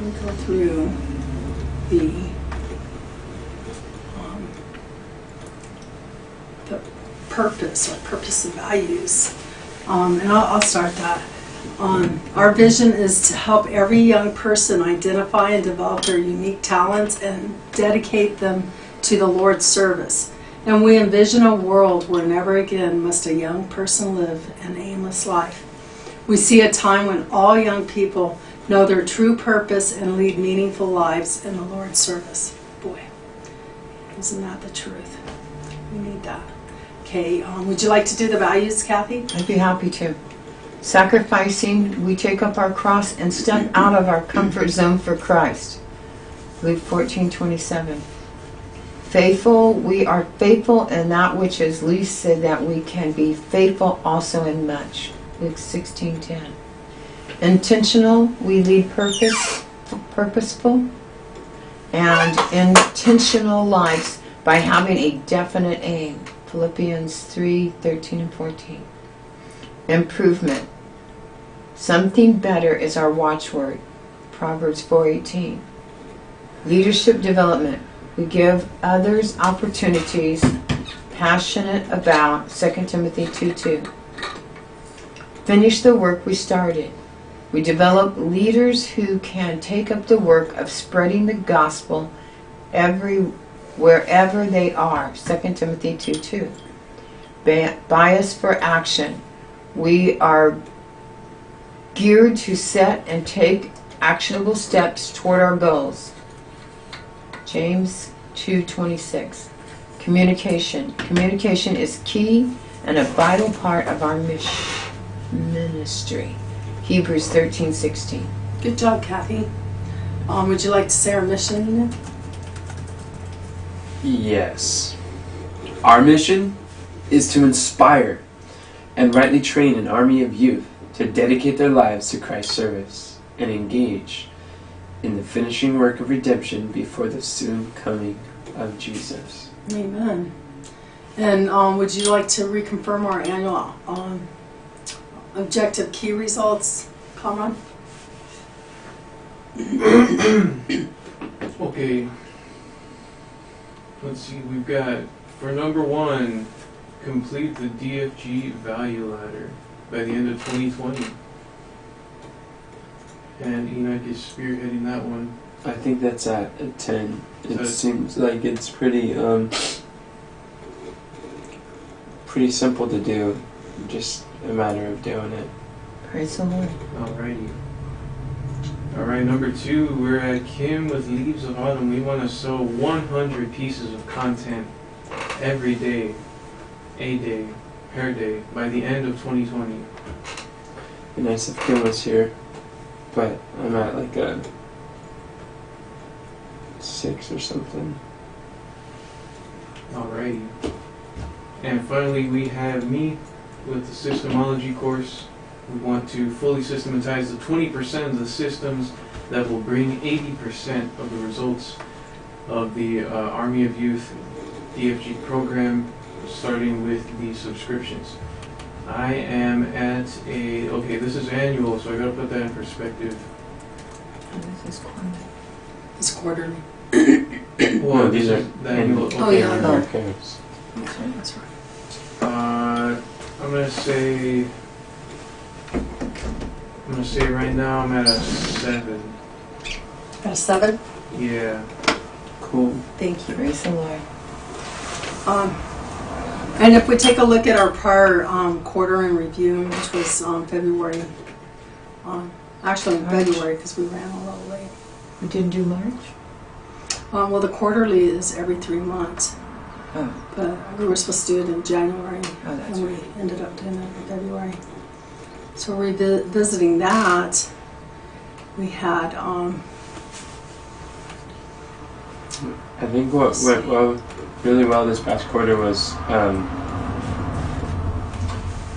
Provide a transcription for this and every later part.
we go through um, the purpose and values. And I'll start that. Our vision is to help every young person identify and develop their unique talents and dedicate them to the Lord's service. And we envision a world where never again must a young person live an aimless life. We see a time when all young people know their true purpose and lead meaningful lives in the Lord's service. Boy, isn't that the truth? We need that. Okay, would you like to do the values, Kathy? I'd be happy to. Sacrificing, we take up our cross and step out of our comfort zone for Christ. Luke 14:27. Faithful, we are faithful in that which is least, so that we can be faithful also in much. Luke 16:10. Intentional, we lead purposeful and intentional lives by having a definite aim. Philippians 3:13 and 14. Improvement. Something better is our watchword. Proverbs 4:18. Leadership development. We give others opportunities, passionate about 2 Timothy 2:2. Finish the work we started. We develop leaders who can take up the work of spreading the gospel wherever they are. 2 Timothy 2:2. Bias for action. We are geared to set and take actionable steps toward our goals. James 2:26. Communication. Communication is key and a vital part of our ministry. Hebrews 13:16. Good job, Kathy. Would you like to say our mission? Yes. Our mission is to inspire and rightly train an army of youth to dedicate their lives to Christ's service and engage in the finishing work of redemption before the soon coming of Jesus. Amen. And would you like to reconfirm our annual objective key results, Conrad? Okay. Let's see, we've got, for number 1, complete the DFG value ladder by the end of 2020. And Enoch is spearheading that one. I think that's at a 10. It seems like it's pretty simple to do. Just a matter of doing it. Praise the Lord. Alrighty. Alright, number 2, we're at Kim with Leaves of Autumn. We want to sew 100 pieces of content every day, a day, per day, by the end of 2020. It'd be nice if Kim was here, but I'm at like a 6 or something. Alrighty. And finally, we have me with the Systemology course. We want to fully systematize the 20% of the systems that will bring 80% of the results of the Army of Youth DFG program, starting with the subscriptions. I am at a, okay, this is annual, so I gotta put that in perspective. This is quarterly. It's quarterly. Well, No, these are the annual. annual. Oh, yeah. Annual accounts. Okay, that's right. I'm gonna say right now I'm at a 7. Got a 7? Yeah. Cool. Thank you. Praise the Lord. And if we take a look at our prior quarter in review, which was February, actually in March. February because we ran a little late. We didn't do March? Well, the quarterly is every 3 months, Oh, but we were supposed to do it in January, oh, that's and we right. ended up doing it in February. So revisiting that, we had I think what went really well this past quarter was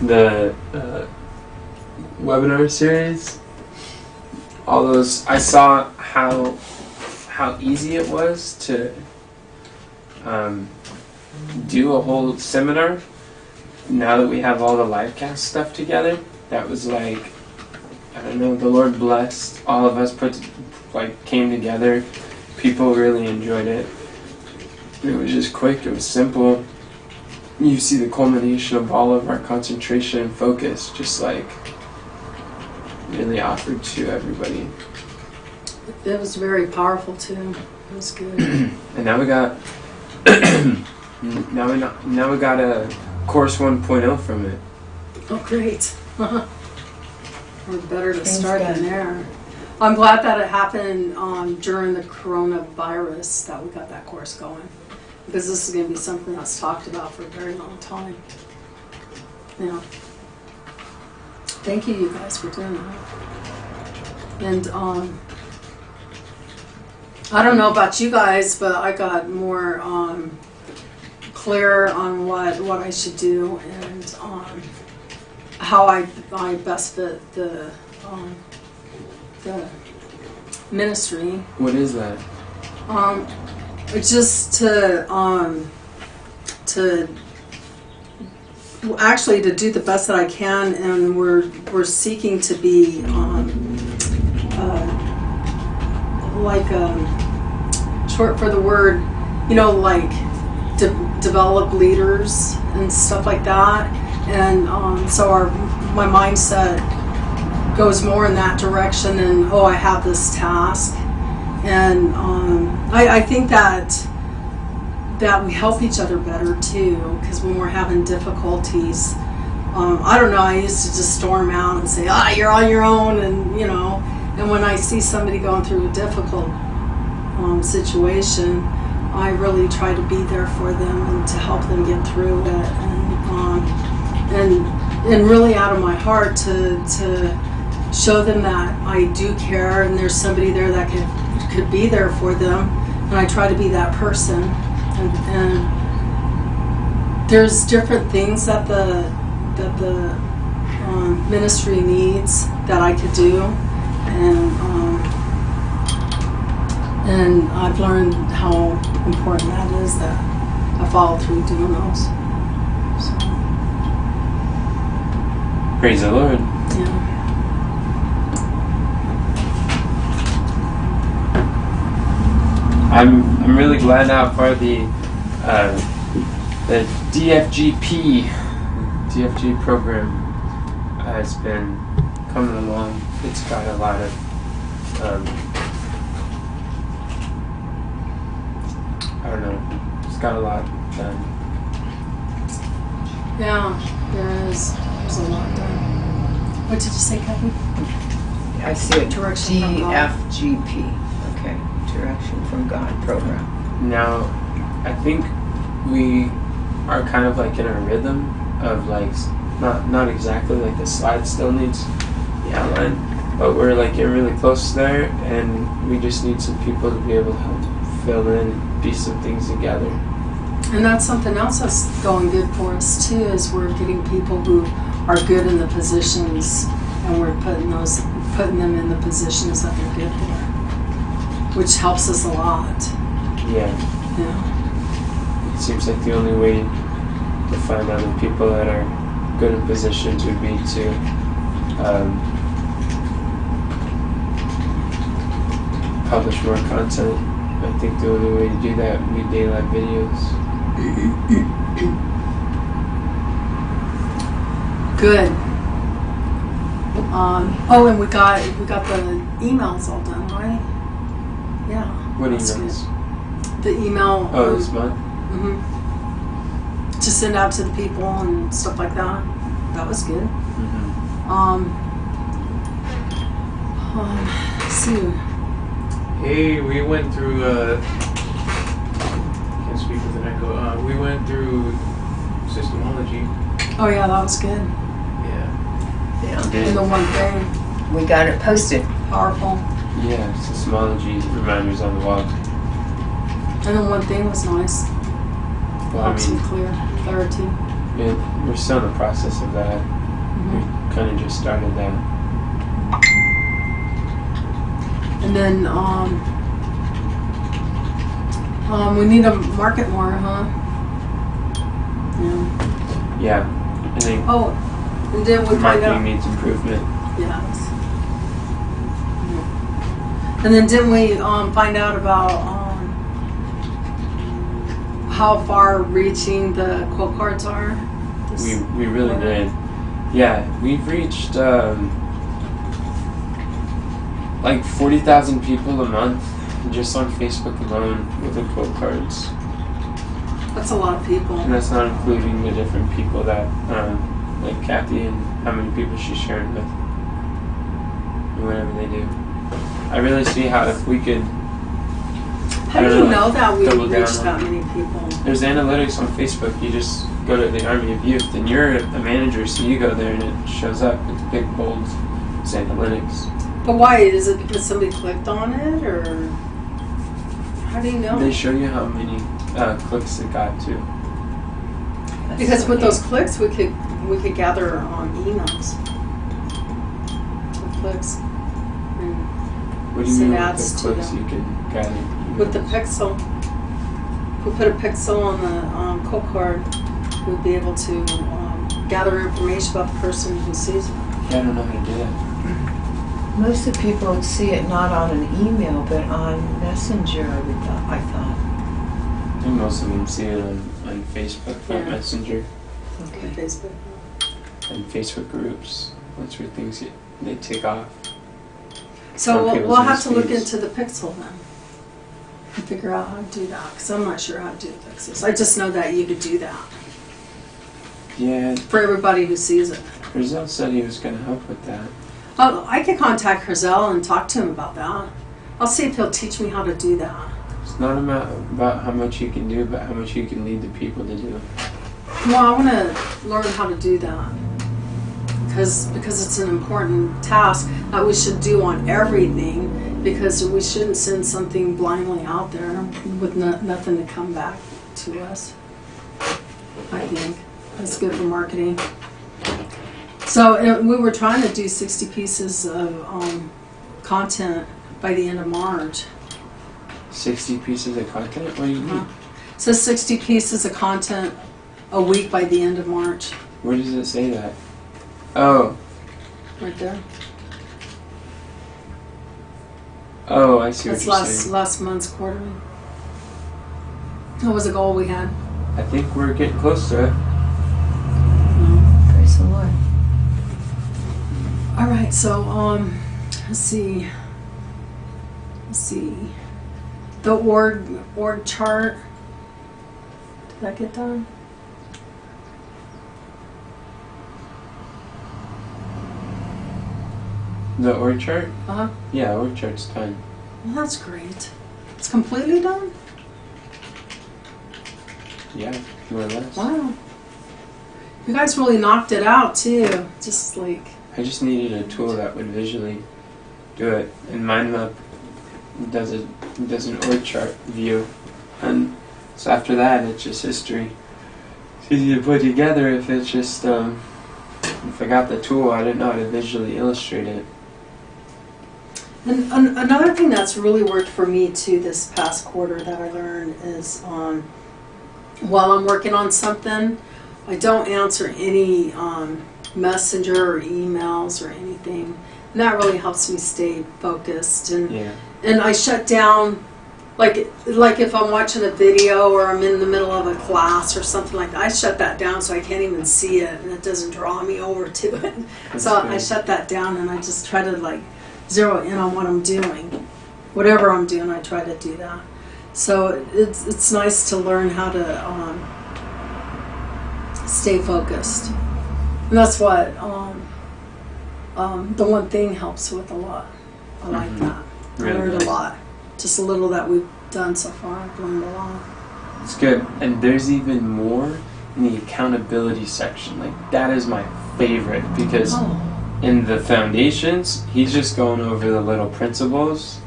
the webinar series. All those, I saw how easy it was to do a whole seminar. Now that we have all the live cast stuff together, that was like I don't know, the Lord blessed all of us, came together. People really enjoyed it. It was just quick, it was simple. You see the culmination of all of our concentration and focus, just like really offered to everybody. It was very powerful too. It was good. And now we got now we got a course 1.0 from it. Oh, great. We're better to Things start good. than there. I'm glad that it happened during the coronavirus that we got that course going. Because this is going to be something that's talked about for a very long time. Yeah. Thank you guys for doing that. And I don't know about you guys, but I got more clear on what I should do and how I best fit the ministry. What is that? It's just to actually to do the best that I can, and we're seeking to be short for the word, develop leaders and stuff like that. And so my mindset goes more in that direction, and I have this task. And I think that we help each other better too, because when we're having difficulties, I don't know, I used to just storm out and say, you're on your own, and and when I see somebody going through a difficult situation, I really try to be there for them and to help them get through it, and really out of my heart to show them that I do care and there's somebody there that could be there for them, and I try to be that person. And there's different things that the ministry needs that I could do, and I've learned how important that is, that I follow through doing those. So, Praise the Lord. yeah. I'm really glad how far the DFG program has been coming along. It's got a lot of I don't know. It's got a lot done. Yeah, there's a lot done. What did you say, Kevin? I see it. Direction from God. DFGP. Okay. Direction from God program. Now, I think we are kind of like in a rhythm of not exactly like the slide still needs the outline, but we're like getting really close there, and we just need some people to be able to help fill in and piece some things together. And that's something else that's going good for us too, is we're getting people who are good in the positions, and we're putting them in the positions that they're good for, which helps us a lot. Yeah, Yeah. it seems like the only way to find other people that are good in positions would be to publish more content. I think the only way to do that would be daylight videos. Good. And we got the emails all done, right? Yeah. What that's emails? good. The email. Oh, this month? To send out to the people and stuff like that. That was good. Let's see. Hey, we went through, can't speak with an echo, we went through systemology. Oh yeah, that was good. Yeah. Yeah. And the one thing, We got it posted. powerful. Yeah, systemology reminders on the wall. And the one thing was nice. Well, Helps me clarity. We're still in the process of that. We kind of just started that. And then we need to market more, huh? Yeah. Yeah, I think Oh, and then we find marketing out. needs improvement. Yes. And then didn't we find out about how far reaching the quote cards are? We really did. Yeah, we've reached like 40,000 people a month just on Facebook alone with the quote cards. That's a lot of people. And that's not including the different people that, like Kathy and how many people she's sharing with, and whatever they do. I really see how if we could. How do you know that we double down reached on that many people? There's analytics on Facebook. You just go to the Army of Youth, and you're a manager, so you go there and it shows up with big bold analytics. But why? Is it because somebody clicked on it, or how do you know? They show you how many clicks it got to. Because with those clicks, we could gather emails with clicks. And What do you send mean ads with to the clicks them. you can gather? With the pixel, if we put a pixel on the code card, we'd be able to gather information about the person who sees it. Yeah, I don't know how to do that. Most of the people would see it not on an email, but on Messenger, I thought. I think most of them see it on Facebook, Yeah. on Messenger, Okay. Facebook. and Facebook groups. That's where things they take off. So On we'll people's have to look newsfeeds. into the pixel then and figure out how to do that, because I'm not sure how to do the pixels. I just know that you could do that Yeah, for everybody who sees it. Rizal said he was going to help with that. Oh, I could contact Herzl and talk to him about that. I'll see if he'll teach me how to do that. It's not about how much you can do, but how much you can lead the people to do. Well, I want to learn how to do that because it's an important task that we should do on everything, because we shouldn't send something blindly out there with nothing to come back to us. I think that's good for marketing. So we were trying to do 60 pieces of content by the end of March. 60 pieces of content? What do you mean? So 60 pieces of content a week by the end of March. Where does it say that? Oh, Right there. oh, I see That's what you're saying. last month's quarterly. That was a goal we had. I think we're getting close to it. Praise the Lord. All right, so let's see. The org chart. Did that get done? The org chart? Uh-huh. Yeah, org chart's done. Well, that's great. It's completely done? Yeah, more or less. Wow. You guys really knocked it out too. Just like, I just needed a tool that would visually do it, and MindMap does an org chart view, and so after that it's just history. It's easy to put together if it's just if I got the tool, I didn't know how to visually illustrate it. and another thing that's really worked for me too this past quarter that I learned is while I'm working on something, I don't answer any messenger or emails or anything. And that really helps me stay focused. And Yeah. and I shut down, like if I'm watching a video or I'm in the middle of a class or something like that, I shut that down so I can't even see it and it doesn't draw me over to it. That's So good. I shut that down and I just try to like zero in on what I'm doing. Whatever I'm doing, I try to do that. So it's nice to learn how to stay focused. And that's what the one thing helps with a lot. I like Mhm. that. I Really learned does. a lot. Just a little that we've done so far. I've learned a lot. It's good. And there's even more in the accountability section. Like, that is my favorite, because Oh, in the foundations, he's just going over the little principles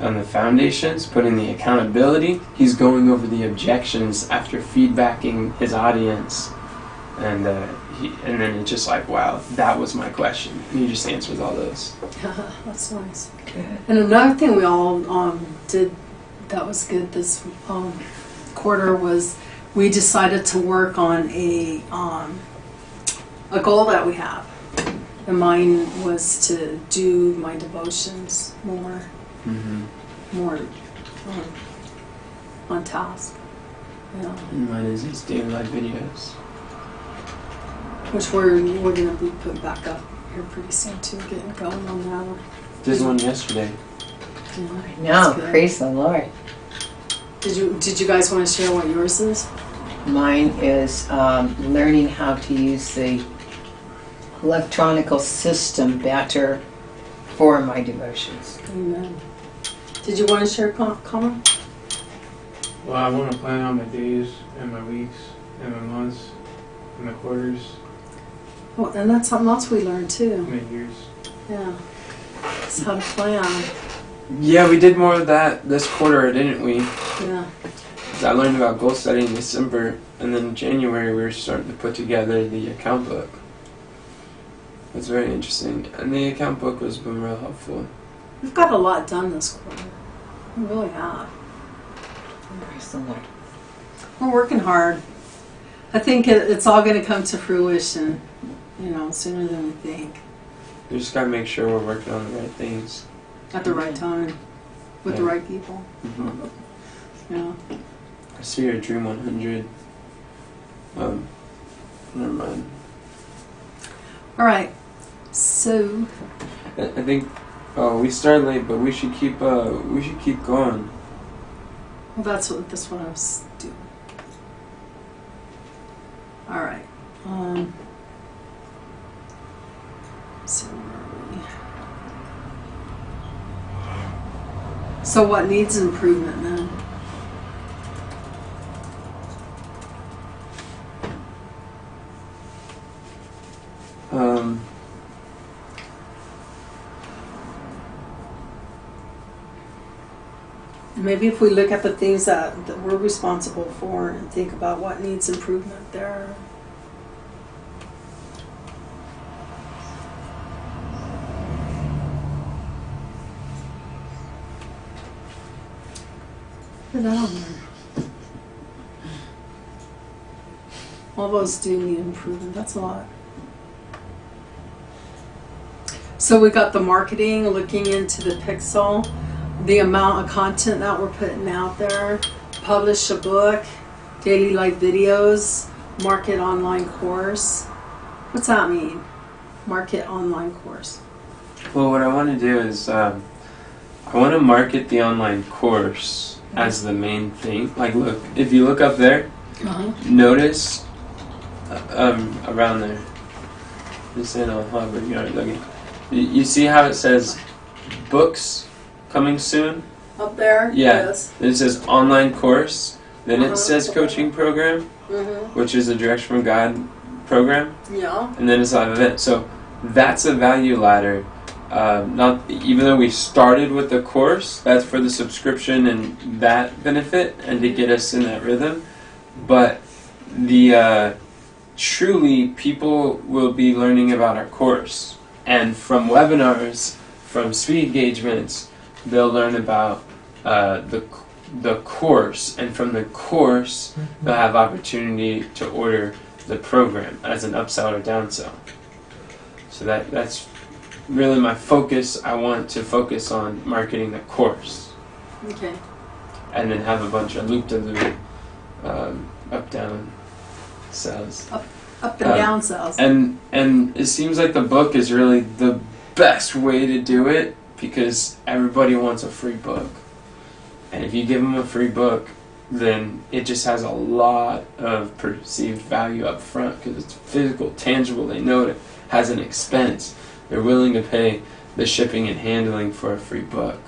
on the foundations, but in the accountability, he's going over the objections after feedbacking his audience. And and then it's just like, wow, that was my question. And he just answers all those. that's nice. Good. And another thing we all did that was good this quarter was we decided to work on a goal that we have. And mine was to do my devotions more Mm-hmm. more on task. Yeah. And mine is these daily live videos. Which we're going to be put back up here pretty soon too, getting going on that. There's one yesterday. Yeah, No, that's good. praise the Lord. Did you guys want to share what yours is? Mine is learning how to use the electronical system better for my devotions. Amen. Did you want to share, Connor? Well, I want to plan out my days and my weeks and my months and my quarters Well, and that's something else we learned and too. my years. Yeah. It's how to plan. Yeah, we did more of that this quarter, didn't we? Yeah. 'Cause I learned about goal setting in December, and then in January we were starting to put together the account book. It's very interesting, and the account book has been real helpful. We've got a lot done this quarter. We really have. Praise the Lord. We're working hard. I think it's all going to come to fruition, sooner than we think. We just gotta make sure we're working on the right things. At the right time. With the Yeah. right people. Mm-hmm. Yeah. I see your Dream 100. Never mind. All right. So, I think. Oh, we started late, but we should keep. We should keep going. well, that's what I was doing. All right. So where are we? So what needs improvement then? Maybe if we look at the things that we're responsible for and think about what needs improvement there. Put that on there. All those do need improvement. That's a lot. So we got the marketing, looking into the pixel, the amount of content that we're putting out there, publish a book, daily life videos, market online course. What's that mean? Market online course. Well, what I want to do is I want to market the online course as the main thing. Like, look, if you look up there, notice around there. This ain't on Harvard Yard. You see how it says books coming soon? Up there? Yeah. Yes. Then it says online course. Then Uh-huh. it says coaching program, which is a Direction from God program. Yeah. And then it's live event. So that's a value ladder. Not even though we started with the course, that's for the subscription and that benefit and to get us in that rhythm. But the truly people will be learning about our course, and from webinars, from speed engagements, they'll learn about the course, and from the course they'll have opportunity to order the program as an upsell or downsell. So that's really my focus. I want to focus on marketing the course, Okay. and then have a bunch of loop-to-loop, up-down sells. Up and down cells. And it seems like the book is really the best way to do it, because everybody wants a free book. And if you give them a free book, then it just has a lot of perceived value up front, because it's physical, tangible. They know it has an expense. They're willing to pay the shipping and handling for a free book.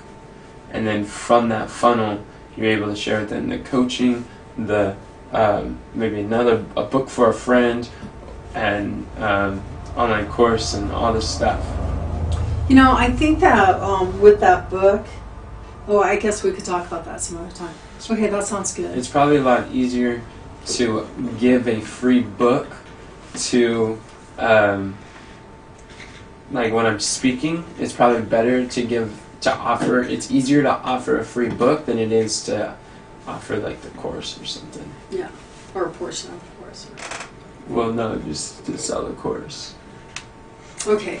And then from that funnel, you're able to share with them the coaching, the maybe a book for a friend, and online course and all this stuff. I think that with that book, I guess we could talk about that some other time. Okay, that sounds good. It's probably a lot easier to give a free book to, like when I'm speaking, it's probably better to offer, it's easier to offer a free book than it is to offer like the course or something. Yeah, or a portion of the course. Well, no, just to sell the course. Okay.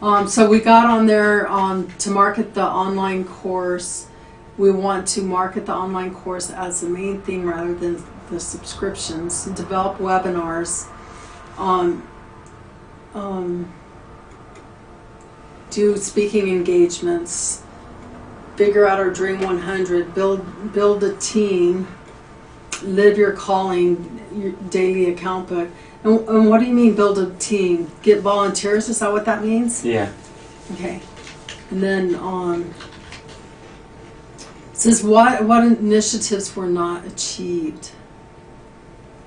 So we got on there to market the online course. We want to market the online course as the main thing rather than the subscriptions. Develop webinars. Do speaking engagements. Figure out our Dream 100. Build a team. Live your calling. Your daily account book. And what do you mean build a team? Get volunteers? Is that what that means? Yeah. Okay. And then it says what initiatives were not achieved.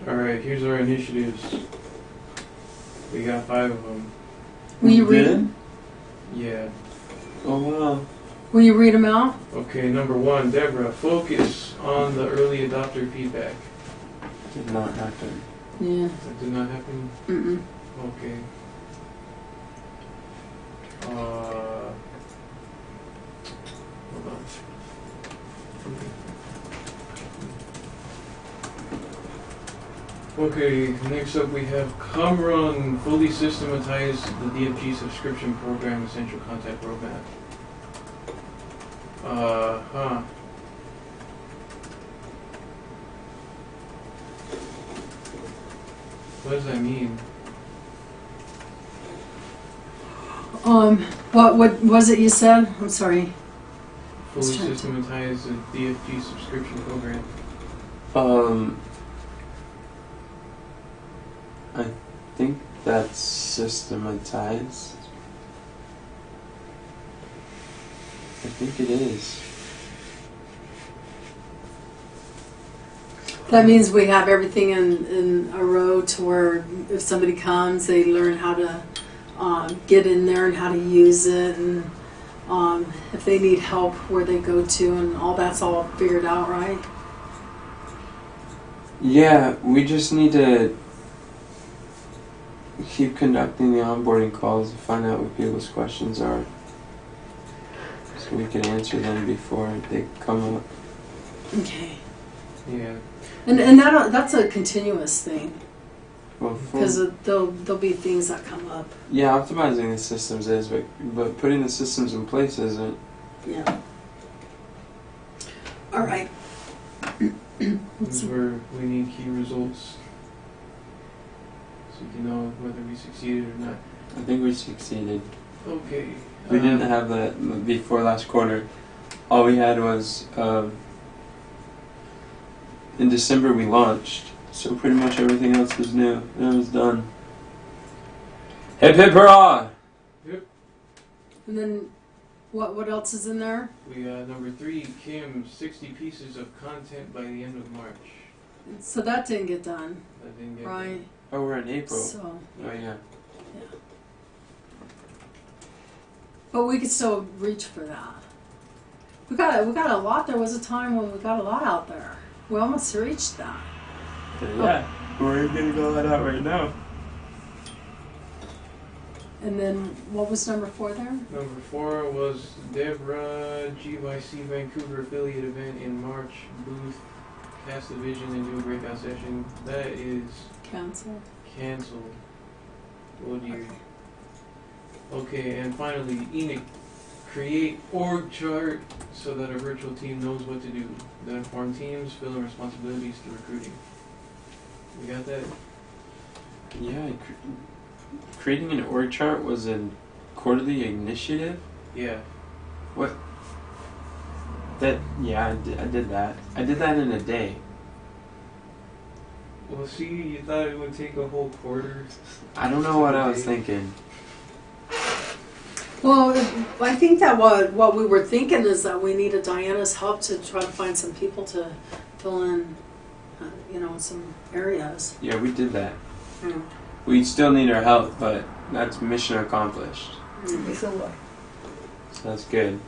Alright, here's our initiatives. We got 5 of them. Will you read Did? them? Yeah. Oh wow. Will you read them out? Okay, number 1, Deborah, focus on the early adopter feedback. Did not happen. Yeah. That did not happen? Mm-mm. Okay. Hold on. Okay, next up we have Comrun fully systematize the DFG subscription program essential contact roadmap. What does that mean? What was it you said? I'm sorry. Fully Let's try to- systematize the DFG subscription program. I think that's systematized. I think it is. That means we have everything in a row to where if somebody comes, they learn how to get in there and how to use it, and if they need help, where they go to, and all that's all figured out, right? Yeah, we just need to keep conducting the onboarding calls to find out what people's questions are, so we can answer them before they come up. Okay. Yeah. And that's a continuous thing, Well, because there'll be things that come up. yeah, optimizing the systems is, but putting the systems in place isn't. Yeah. All right. This is where we need key results. So you know whether we succeeded or not. I think we succeeded. Okay. We didn't have that before last quarter. All we had was in December we launched, so pretty much everything else was new. And it was done. Hip hip hurrah! And then what else is in there? We got number 3, Kim, 60 pieces of content by the end of March. So that didn't get done, That didn't get right? Oh, we're in April. So, Oh yeah. but we could still reach for that. We got a lot. There was a time when we got a lot out there. We almost reached that. Yeah. We're getting all that out right now. And then what was number 4 there? Number 4 was Deborah GYC Vancouver affiliate event in March. Booth, cast the vision and do a breakout session. That is Cancel. canceled. Oh dear. Okay, and finally, Enoch, create org chart so that a virtual team knows what to do. That inform teams, fill in responsibilities to recruiting. We got that? Yeah. Creating an org chart was a quarterly initiative. Yeah. I did that. I did that in a day. Well, see, you thought it would take a whole quarter. I don't know what I was thinking. Well, I think that what we were thinking is that we needed Diana's help to try to find some people to fill in, some areas. Yeah, we did that. Mm. We still need her help, but that's mission accomplished. Mm. So that's good.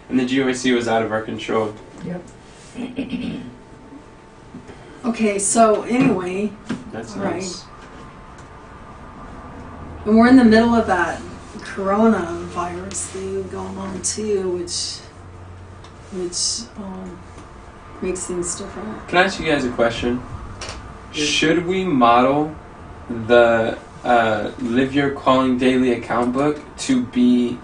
And the GOAC was out of our control. Yep. Okay, so anyway, That's All nice. and we're in the middle of that coronavirus thing going on too, which makes things different. Can I ask you guys a question? Should we model the Live Your Calling Daily account book to be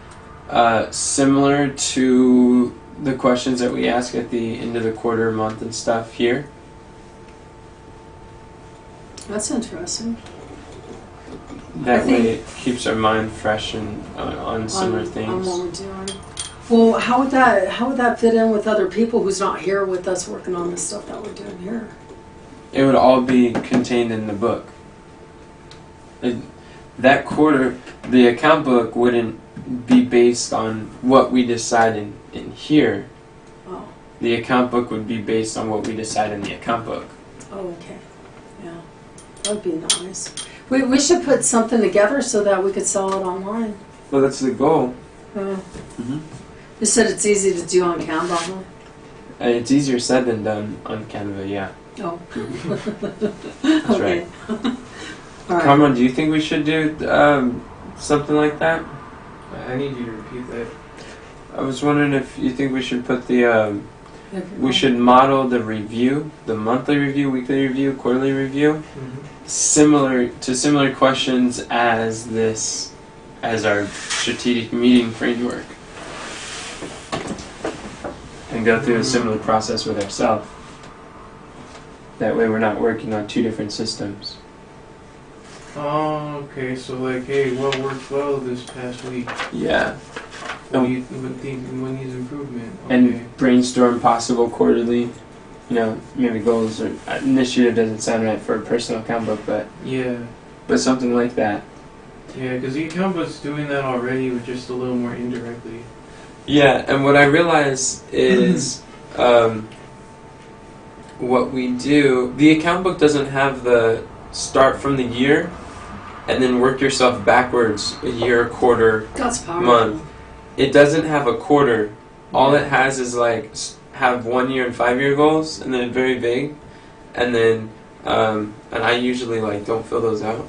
similar to the questions that we ask at the end of the quarter, month, and stuff here. That's interesting. That I think- way it keeps our mind fresh and on similar On things. what we're doing. Well, how would that fit in with other people who's not here with us working on the stuff that we're doing here? It would all be contained in the book. That quarter, the account book wouldn't be based on what we decide in here. Oh, The account book would be based on what we decide in the account book. oh, okay. Yeah, that'd be nice. We should put something together so that we could sell it online. Well, that's the goal. Mm-hmm. You said it's easy to do on Canva, huh? And it's easier said than done on Canva, yeah. Oh. That's Okay. right. All right. Carmen, do you think we should do something like that? I need you to repeat that. I was wondering if you think we should put the we should model the review, the monthly review, weekly review, quarterly review, similar questions as our strategic meeting framework, and go through a similar process with ourselves. That way we're not working on two different systems. Oh, okay. So like, hey, what worked well this past week? Yeah. What needs improvement? Okay. And brainstorm possible quarterly, maybe goals or initiative doesn't sound right for a personal account book, but yeah, something like that. yeah, because the account book's doing that already, but just a little more indirectly. Yeah, and what I realize is what we do, the account book doesn't have the start from the year and then work yourself backwards a year, quarter, That's powerful. month. It doesn't have a quarter. All it has is like have 1 year and 5 year goals, and then very vague, and then and I usually like don't fill those out.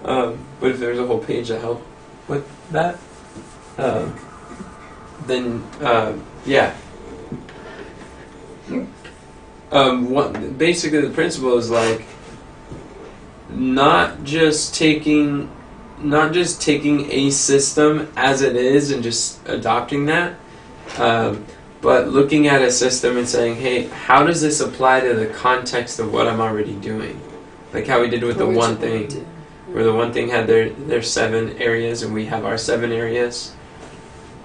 But if there's a whole page to help with that, then yeah. Basically the principle is like not just taking a system as it is and just adopting that, but looking at a system and saying, hey, how does this apply to the context of what I'm already doing? Like how we did with the one thing, where the one thing had their 7 areas and we have our 7 areas,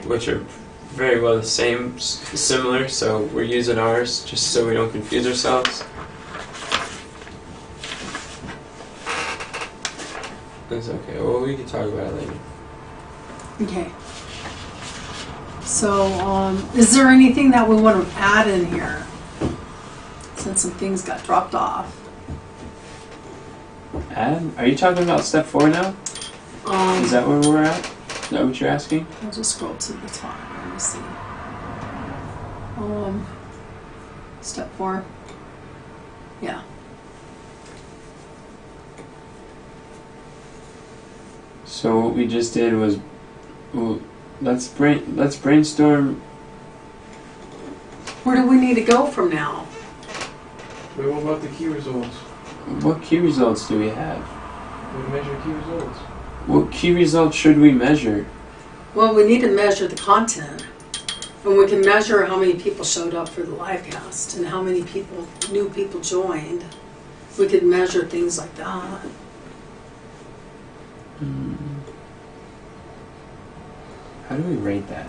which are very well the same, similar, so we're using ours just so we don't confuse ourselves. It's okay. Well, we can talk about it later. Okay. So, is there anything that we want to add in here? Since some things got dropped off. Adam, are you talking about step 4 now? Is that where we're at? Is that what you're asking? I'll just scroll to the top. Let me see. Step 4. Yeah. So what we just did was, let's brainstorm. Where do we need to go from now? Wait, what about the key results? What key results do we have? We measure key results. What key results should we measure? Well, we need to measure the content. And we can measure how many people showed up for the live cast and how many new people joined. We could measure things like that. How do we rate that?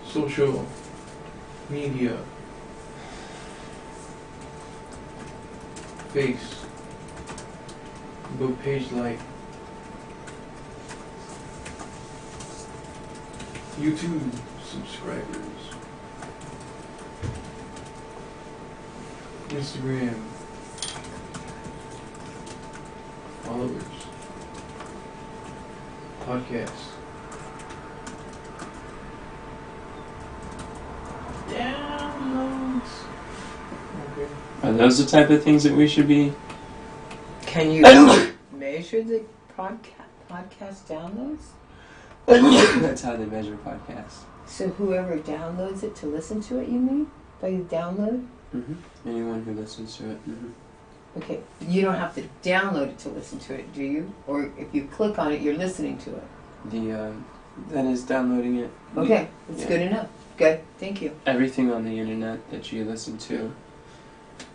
Social media, Facebook page like, YouTube subscribers. Instagram followers. Podcast. Downloads. Okay. Are those the type of things that we should be? Can you measure the podcast downloads? That's how they measure podcasts. So whoever downloads it to listen to it, you mean? By download? Anyone who listens to it. Okay, you don't have to download it to listen to it, do you? Or if you click on it, you're listening to it. That is downloading it. Okay, that's Yeah. good enough. Good, thank you. Everything on the internet that you listen to.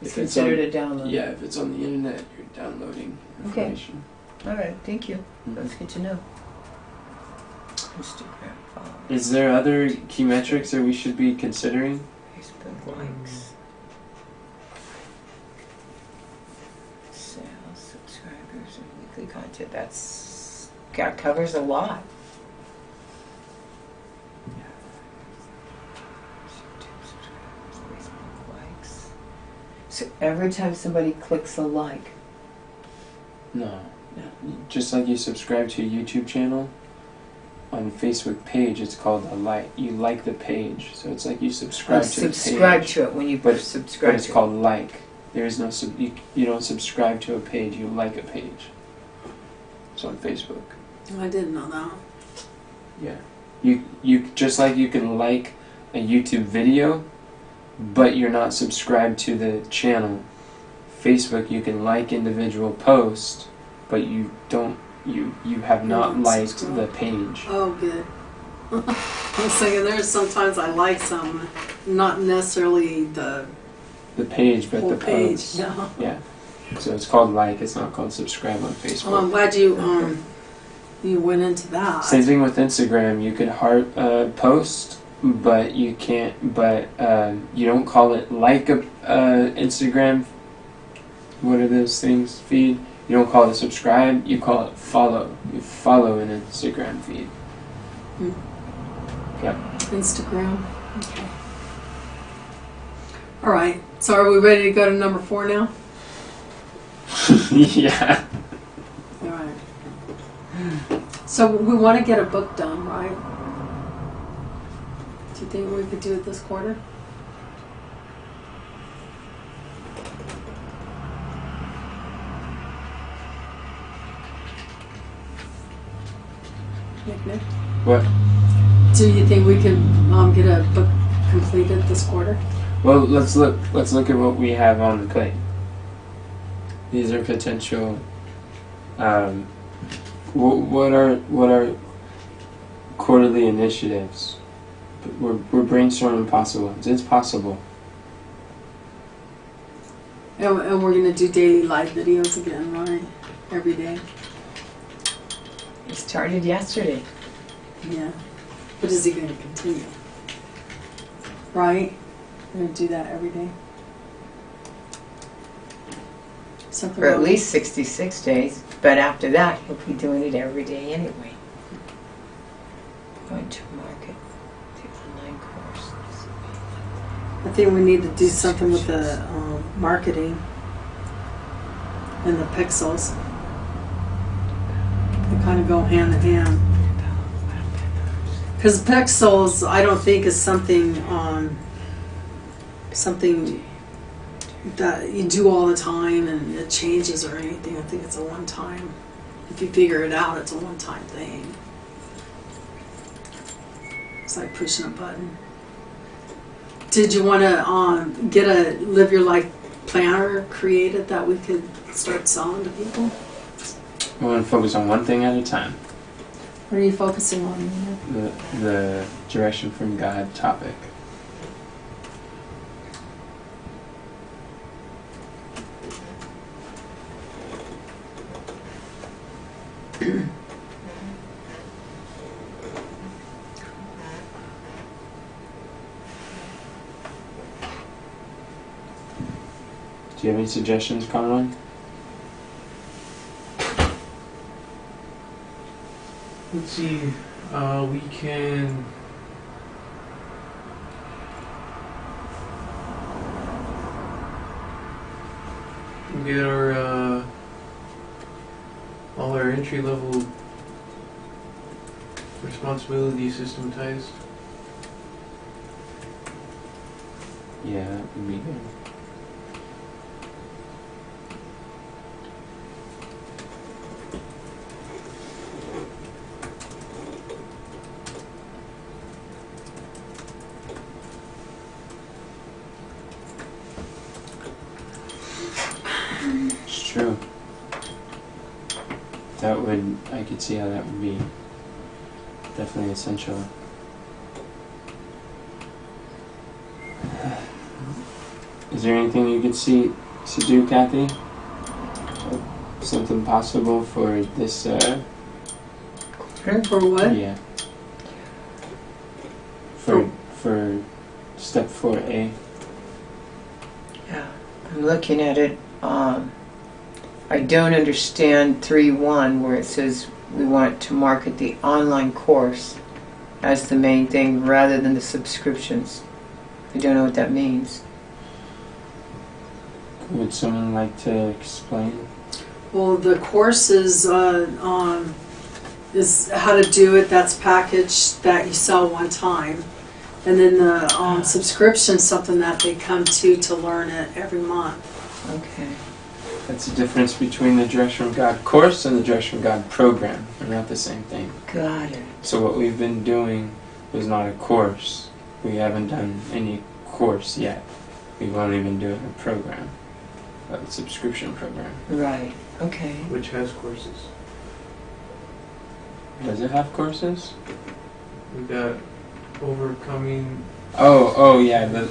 It's if considered it's a download. on, yeah, if it's on the internet, you're downloading Okay. information. All right, thank you. Mhm. That's good to know. Instagram followers, Is there other key metrics that we should be considering? Facebook likes, sales, subscribers, and weekly content. That covers a lot. YouTube subscribers, Facebook likes. So every time somebody clicks a like, No. No. Just like you subscribe to a YouTube channel, on Facebook page it's called a like. You like the page, so it's like you subscribe to the subscribe page. to it when you But subscribe it's to called like. There is no you don't subscribe to a page. You like a page. It's on Facebook. I didn't know that. Yeah. You just like you can like a YouTube video, but you're not subscribed to the channel. Facebook, you can like individual posts, but you don't. You have not don't liked subscribe. the page. Oh, good. I was thinking there's sometimes I like some, not necessarily the The page, but whole the page. post. Yeah. Yeah. So it's called like. It's not called subscribe on Facebook. Well, I'm glad you went into that. Same thing with Instagram. You could heart post, but you can't. But you don't call it like a Instagram. What are those things? Feed. You don't call it subscribe. You call it follow. You follow an Instagram feed. Yep. Instagram. Okay. All right. So are we ready to go to number 4 now? Yeah. All right. So we want to get a book done, right? Do you think we could do it this quarter? Nick? What? Do you think we could get a book completed this quarter? Well, let's look at what we have on the plate. These are potential. What are quarterly initiatives? We're brainstorming possible. It's possible. And we're going to do daily live videos again, right? Every day. it started yesterday. Yeah. But is he going to continue? Right? We're going to do that every day. Something For at wrong? least 66 days. But after that, he'll be doing it every day anyway. Going to market, the online course. I think we need to do something with the marketing and the pixels. They kind of go hand in hand. Because pixels, I don't think is something that you do all the time and it changes or anything. I think it's a one-time. If you figure it out, it's a one-time thing. It's like pushing a button. Did you want to get a Live Your Life planner created that we could start selling to people? We want to focus on one thing at a time. What are you focusing on? Nina? The direction from God topic. Do you have any suggestions, Conrad? Let's see. We can We'll get our all our entry level responsibilities systematized. Yeah, that would be good. It's true. That would, I could see how that would be definitely essential. Is there anything you could see to do, Kathy? Something possible for this, For what? yeah. For step 4A. Yeah, I'm looking at it. I don't understand 3.1 where it says we want to market the online course as the main thing rather than the subscriptions. I don't know what that means. Would someone like to explain? Well, the course is how to do it. That's packaged that you sell one time. And then the subscription, something that they come to learn it every month. Okay. That's the difference between the Direction from God course and the Direction from God program. They're not the same thing. Got it. So what we've been doing was not a course. We haven't done any course yet. We've only been doing a program, a subscription program. Right. Okay. Which has courses. Does it have courses? We got overcoming. Oh yeah, that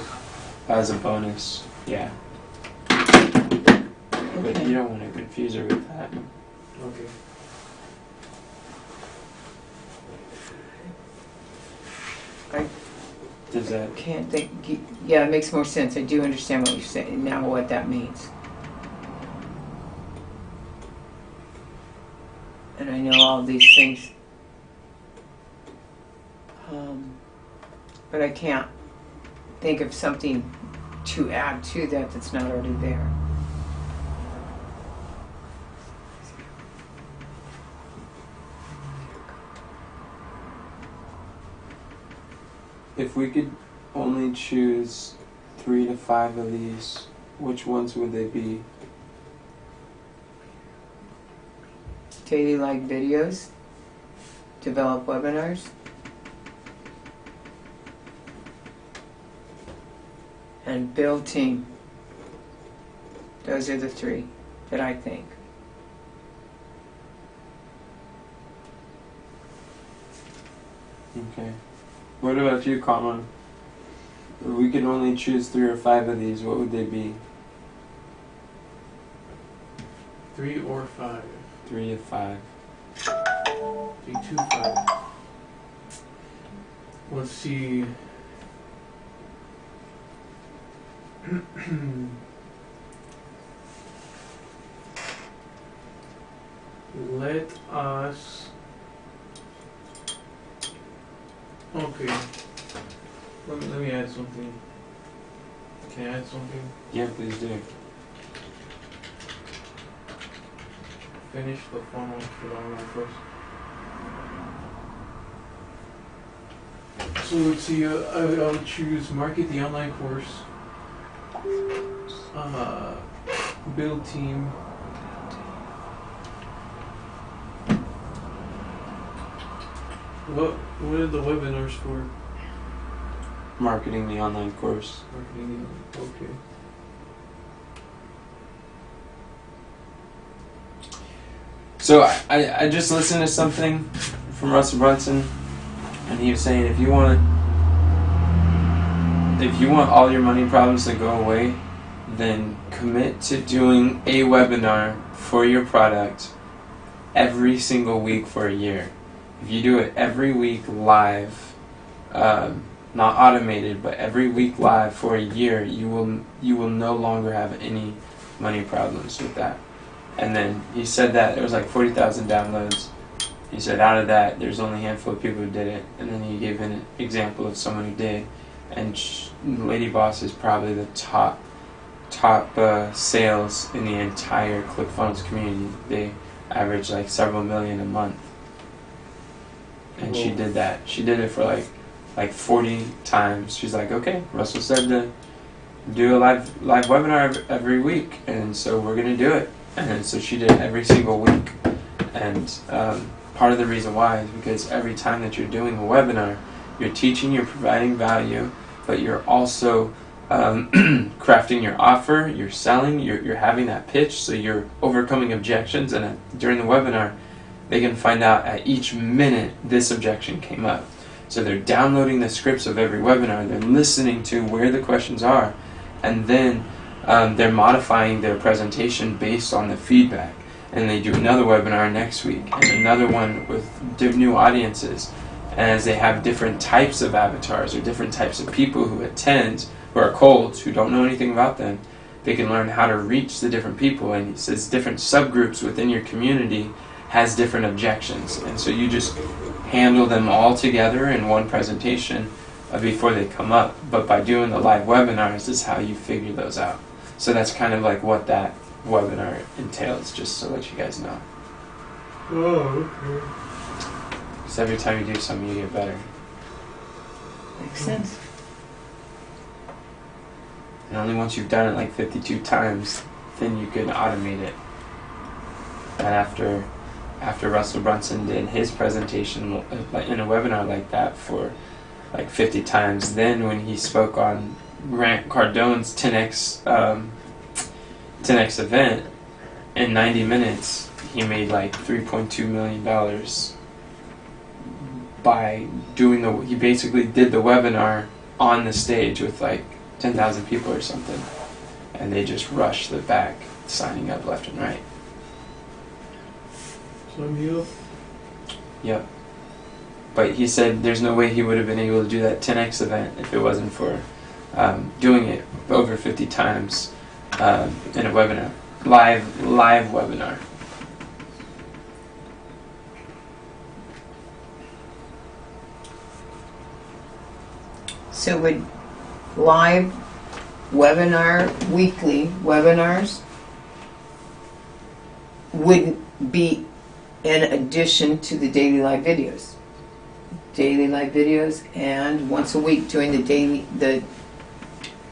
was a bonus. Yeah. But you don't want to confuse her with that. Okay. Does that? Can't think. Yeah, it makes more sense. I do understand what you're saying now. What that means. And I know all these things. But I can't think of something to add to that that's not already there. If we could only choose 3 to 5 of these, which ones would they be? Daily like videos, develop webinars, and build team. Those are the 3 that I think. Okay. What about you, Carmen? If we could only choose 3 or 5 of these, what would they be? 3 or 5. 3 to 5. 3, 2, 5. Let's see. Let us. Okay. Let me add something. Can I add something? Yeah, please do. Finish the funnel for the online course. So let's see. I'll choose market the online course. Build team. What are the webinars for? Marketing the online course. Marketing. Okay. So I just listened to something from Russell Brunson, and he was saying if you want all your money problems to go away, then commit to doing a webinar for your product every single week for a year. If you do it every week live, not automated, but every week live for a year, you will no longer have any money problems with that. And then he said that there was like 40,000 downloads. He said out of that, there's only a handful of people who did it. And then he gave an example of someone who did. And Lady Boss is probably the top top sales in the entire ClickFunnels community. They average like several million a month. And she Whoa. did that. She did it for like 40 times. She's like, okay, Russell said to do a live webinar every week, and so we're gonna do it. And so she did it every single week. And part of the reason why is because every time that you're doing a webinar, you're teaching, you're providing value, but you're also crafting your offer, you're selling, you're having that pitch, so you're overcoming objections. And during the webinar, they can find out at each minute this objection came up. So they're downloading the scripts of every webinar, they're listening to where the questions are, and then they're modifying their presentation based on the feedback. And they do another webinar next week, and another one with new audiences. And as they have different types of avatars or different types of people who attend, who are colds, who don't know anything about them, they can learn how to reach the different people. And he says different subgroups within your community has different objections. And so you just handle them all together in one presentation before they come up. But by doing the live webinars is how you figure those out. So that's kind of like what that webinar entails, just so let you guys know. Oh, okay. Because every time you do something, you get better. Makes sense. And only once you've done it like 52 times, then you can automate it. And after Russell Brunson did his presentation in a webinar like that for like 50 times, then when he spoke on Grant Cardone's 10X event, in 90 minutes, he made like $3.2 million by doing he basically did the webinar on the stage with like 10,000 people or something, and they just rushed the back, signing up left and right. Sum you up. Yep. But he said there's no way he would have been able to do that 10X event if it wasn't for doing it over 50 times in a webinar, live webinar. So would live weekly webinars would be in addition to the daily live videos. Daily live videos, and once a week doing the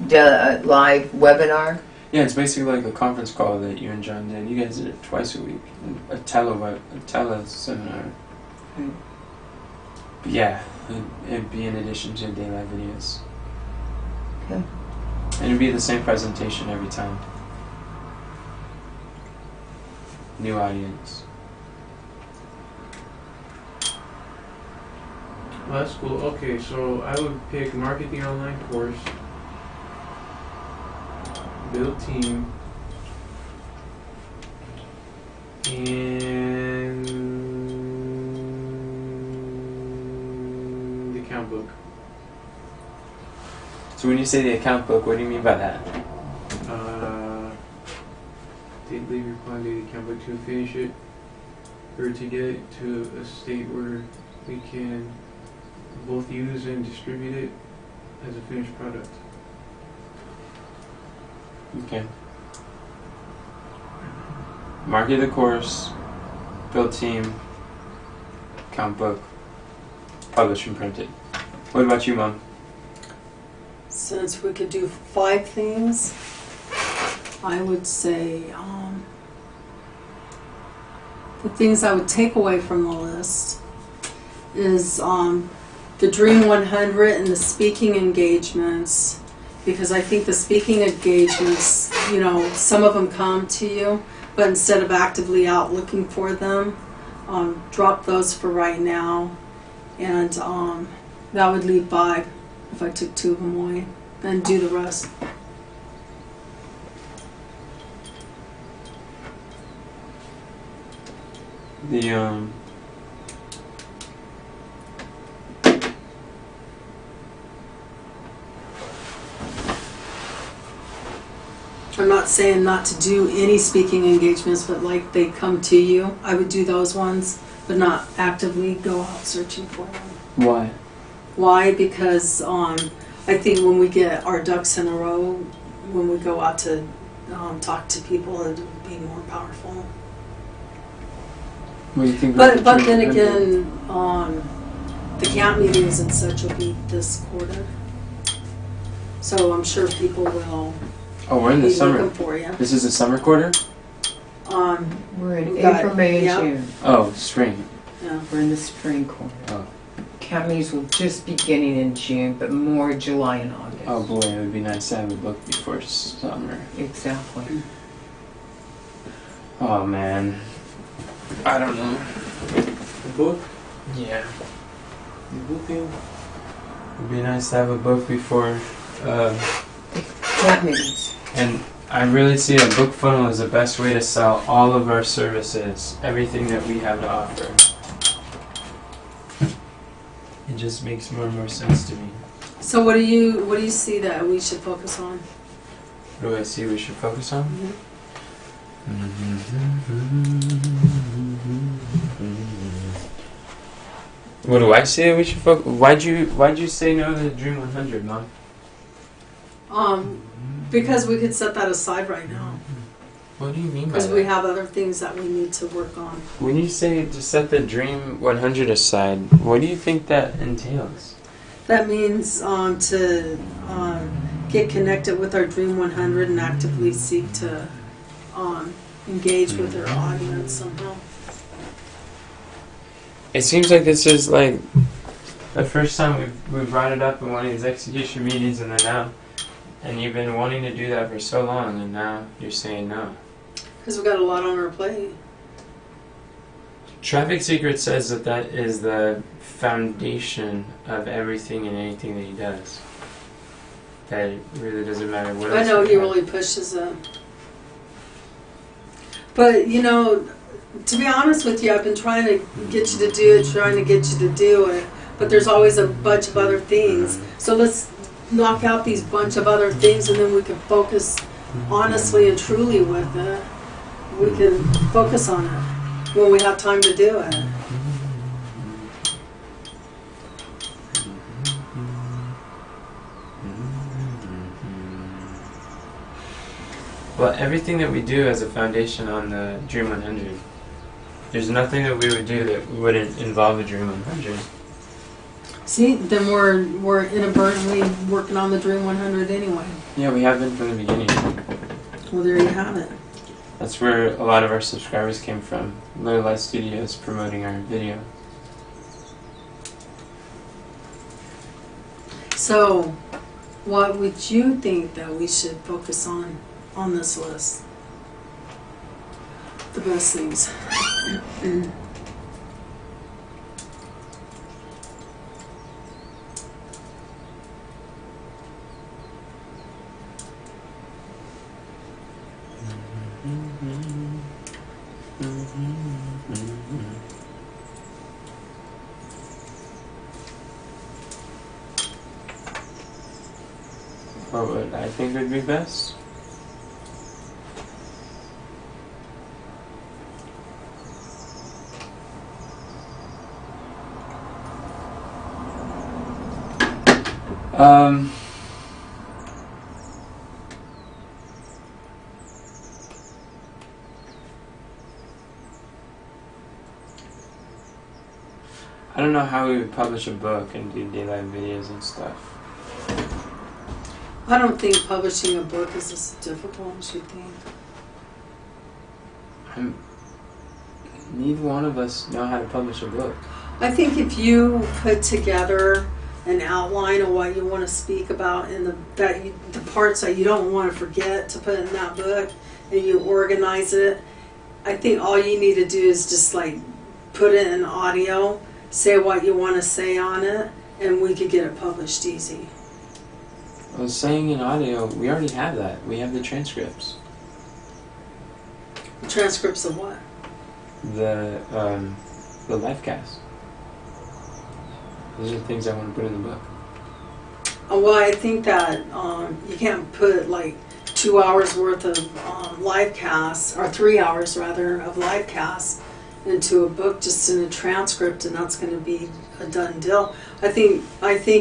live webinar. Yeah, it's basically like a conference call that you and John did. You guys did it twice a week, a tele seminar. Hmm. But yeah, it'd be in addition to daily live videos. Okay. And it'd be the same presentation every time. New audience. Well, that's cool. Okay, so I would pick Market the Online course, build team, and the account book. So when you say the account book, what do you mean by that? Daily reply to the account book to finish it, or to get it to a state where we can both use and distribute it as a finished product. Okay. Market the course, build team, account book, publish and print it. What about you, Mom? Since we could do 5 things, I would say the things I would take away from the list is the Dream 100 and the speaking engagements, because I think the speaking engagements, you know, some of them come to you, but instead of actively out looking for them, drop those for right now, and that would leave 5 if I took 2 of them away, and do the rest. I'm not saying not to do any speaking engagements, but like they come to you, I would do those ones, but not actively go out searching for them. Why? Why? Because I think when we get our ducks in a row, when we go out to talk to people, it'll be more powerful. What do you think? about But the then Dream again, the camp meetings and such will be this quarter. So I'm sure people will Oh, we're in the be summer. looking for you. This is the summer quarter? We're in We got April, it. May, and Yep. June. Oh, spring. Yeah. We're in the spring quarter. Oh. Camp meetings will just be beginning in June, but more July and August. Oh boy, it would be nice to have a book before summer. Exactly. Oh man. I don't know. The book? Yeah. The booking. It would be nice to have a book before. Camp meetings. And I really see a book funnel as the best way to sell all of our services, everything that we have to offer. It just makes more and more sense to me. So what do you see that we should focus on? What do I see we should focus on? What do I say we should focus? Why'd you say no to the Dream 100, Mom? Because we could set that aside right now. What do you mean by Because that? we have other things that we need to work on. When you say to set the Dream 100 aside, what do you think that entails? That means to get connected with our Dream 100 and actively seek to engage with our audience somehow. It seems like this is like the first time we've brought it up in one of these execution meetings, and then now, and you've been wanting to do that for so long, and now you're saying no. Because we've got a lot on our plate. Traffic Secret says that is the foundation of everything and anything that he does. That it really doesn't matter what else. I know we he have. really pushes it. But, you know, to be honest with you, I've been trying to get you to do it, but there's always a bunch of other things. So let's knock out these bunch of other things, and then we can focus honestly and truly with it. We can focus on it when we have time to do it. Well, everything that we do has a foundation on the Dream 100. There's nothing that we would do that wouldn't involve the Dream 100. See, then we're inadvertently working on the Dream 100 anyway. Yeah, we have been from the beginning. Well, there you have it. That's where a lot of our subscribers came from. Low Light Studios promoting our video. So, what would you think that we should focus on this list? The best things. What would I think would be best? I don't know how we would publish a book and do daylight videos and stuff. I don't think publishing a book is as difficult as you think. Neither one of us know how to publish a book. I think if you put together an outline of what you want to speak about and the parts that you don't want to forget to put in that book, and you organize it, I think all you need to do is just like put it in audio, say what you want to say on it, and we could get it published easy. I was saying in audio, we already have that. We have the transcripts. Transcripts of what? The live cast. Those are the things I want to put in the book. Well, I think that you can't put like 2 hours worth of live casts, or 3 hours rather, of live casts into a book just in a transcript, and that's going to be a done deal. I think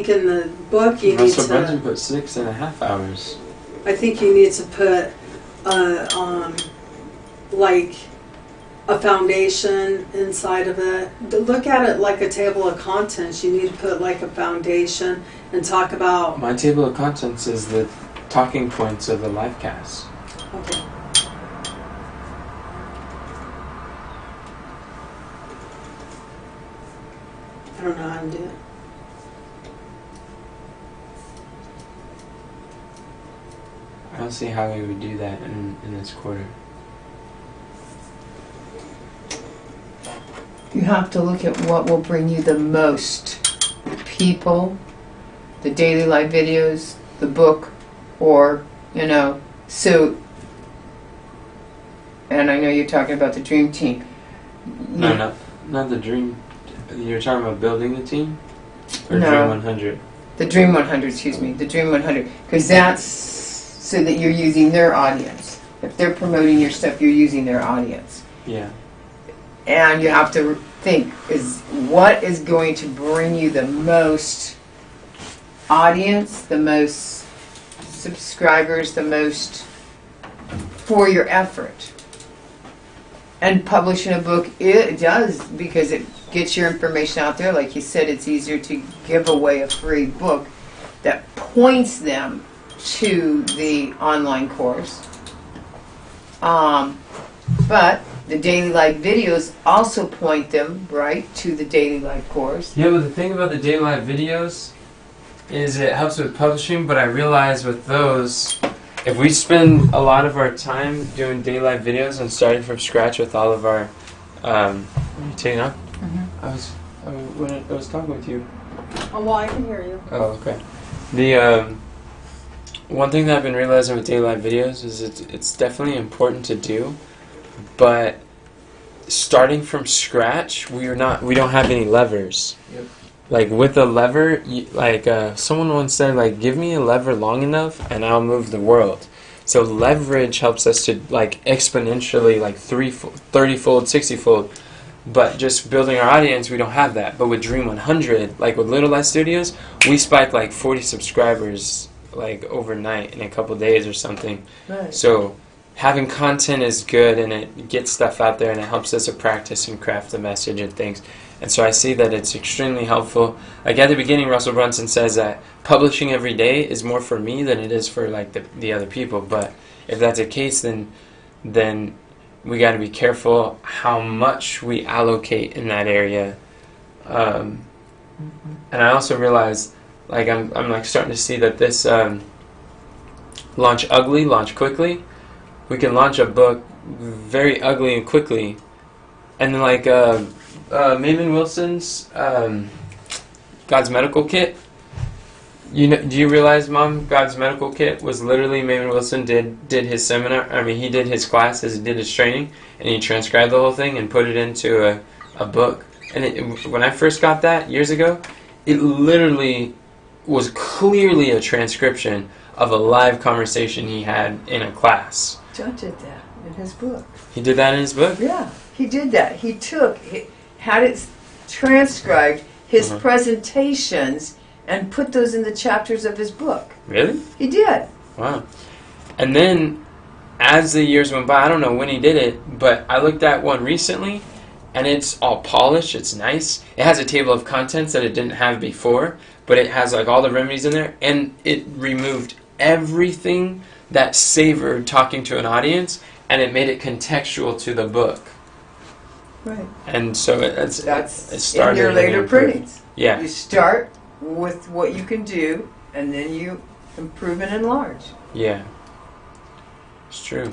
in the book you need Russell to. Brunson put 6.5 hours. I think you need to put like a foundation inside of it. Look at it like a table of contents. You need to put like a foundation and talk about. My table of contents is the talking points of the live cast. Okay. I don't know how to do it. I don't see how we would do that in this quarter. You have to look at what will bring you the most people, the daily live videos, the book, or, so, and I know you're talking about the dream team. No, not the dream. You're talking about building the team? Or No. Dream 100? The Dream 100, excuse me, the Dream 100, because that's so that you're using their audience. If they're promoting your stuff, you're using their audience. Yeah. And you have to think, is what is going to bring you the most audience, the most subscribers, the most for your effort. And publishing a book, it does, because it gets your information out there. Like you said, it's easier to give away a free book that points them to the online course. But the Daily Life videos also point them right to the Daily Life course. Yeah, but the thing about the Daily Live videos is it helps with publishing, but I realize with those, if we spend a lot of our time doing Daily Live videos and starting from scratch with all of our, are you taking up? When I was talking with you. Oh, well, I can hear you. Oh, okay. The one thing that I've been realizing with Daily Live videos is it's definitely important to do, but starting from scratch, we don't have any levers. Yep. Like with a lever, someone once said, like, give me a lever long enough and I'll move the world. So leverage helps us to like exponentially, like 30-fold, 60-fold. But just building our audience, we don't have that. But with Dream 100, like with Little Light Studios, we spiked like 40 subscribers like overnight in a couple days or something. Right. So having content is good, and it gets stuff out there, and it helps us to practice and craft the message and things. And so I see that it's extremely helpful. Like at the beginning, Russell Brunson says that publishing every day is more for me than it is for like the other people. But if that's the case, then we got to be careful how much we allocate in that area. And I also realize, like I'm like starting to see that this launch ugly, launch quickly. We can launch a book very ugly and quickly, and then like Maven Wilson's God's Medical Kit. Do you realize, Mom, God's Medical Kit was literally Maven Wilson did his seminar. I mean, he did his classes, he did his training, and he transcribed the whole thing and put it into a book. And when I first got that years ago, it literally was clearly a transcription of a live conversation he had in a class. John did that in his book. He did that in his book? Yeah, he did that. He had it transcribed, his presentations, and put those in the chapters of his book. Really? He did. Wow. And then, as the years went by, I don't know when he did it, but I looked at one recently, and it's all polished, it's nice. It has a table of contents that it didn't have before, but it has like all the remedies in there, and it removed everything that savored talking to an audience, and it made it contextual to the book. Right. And so it started in your later improved. printings. Yeah. You start with what you can do, and then you improve and enlarge. Yeah. It's true.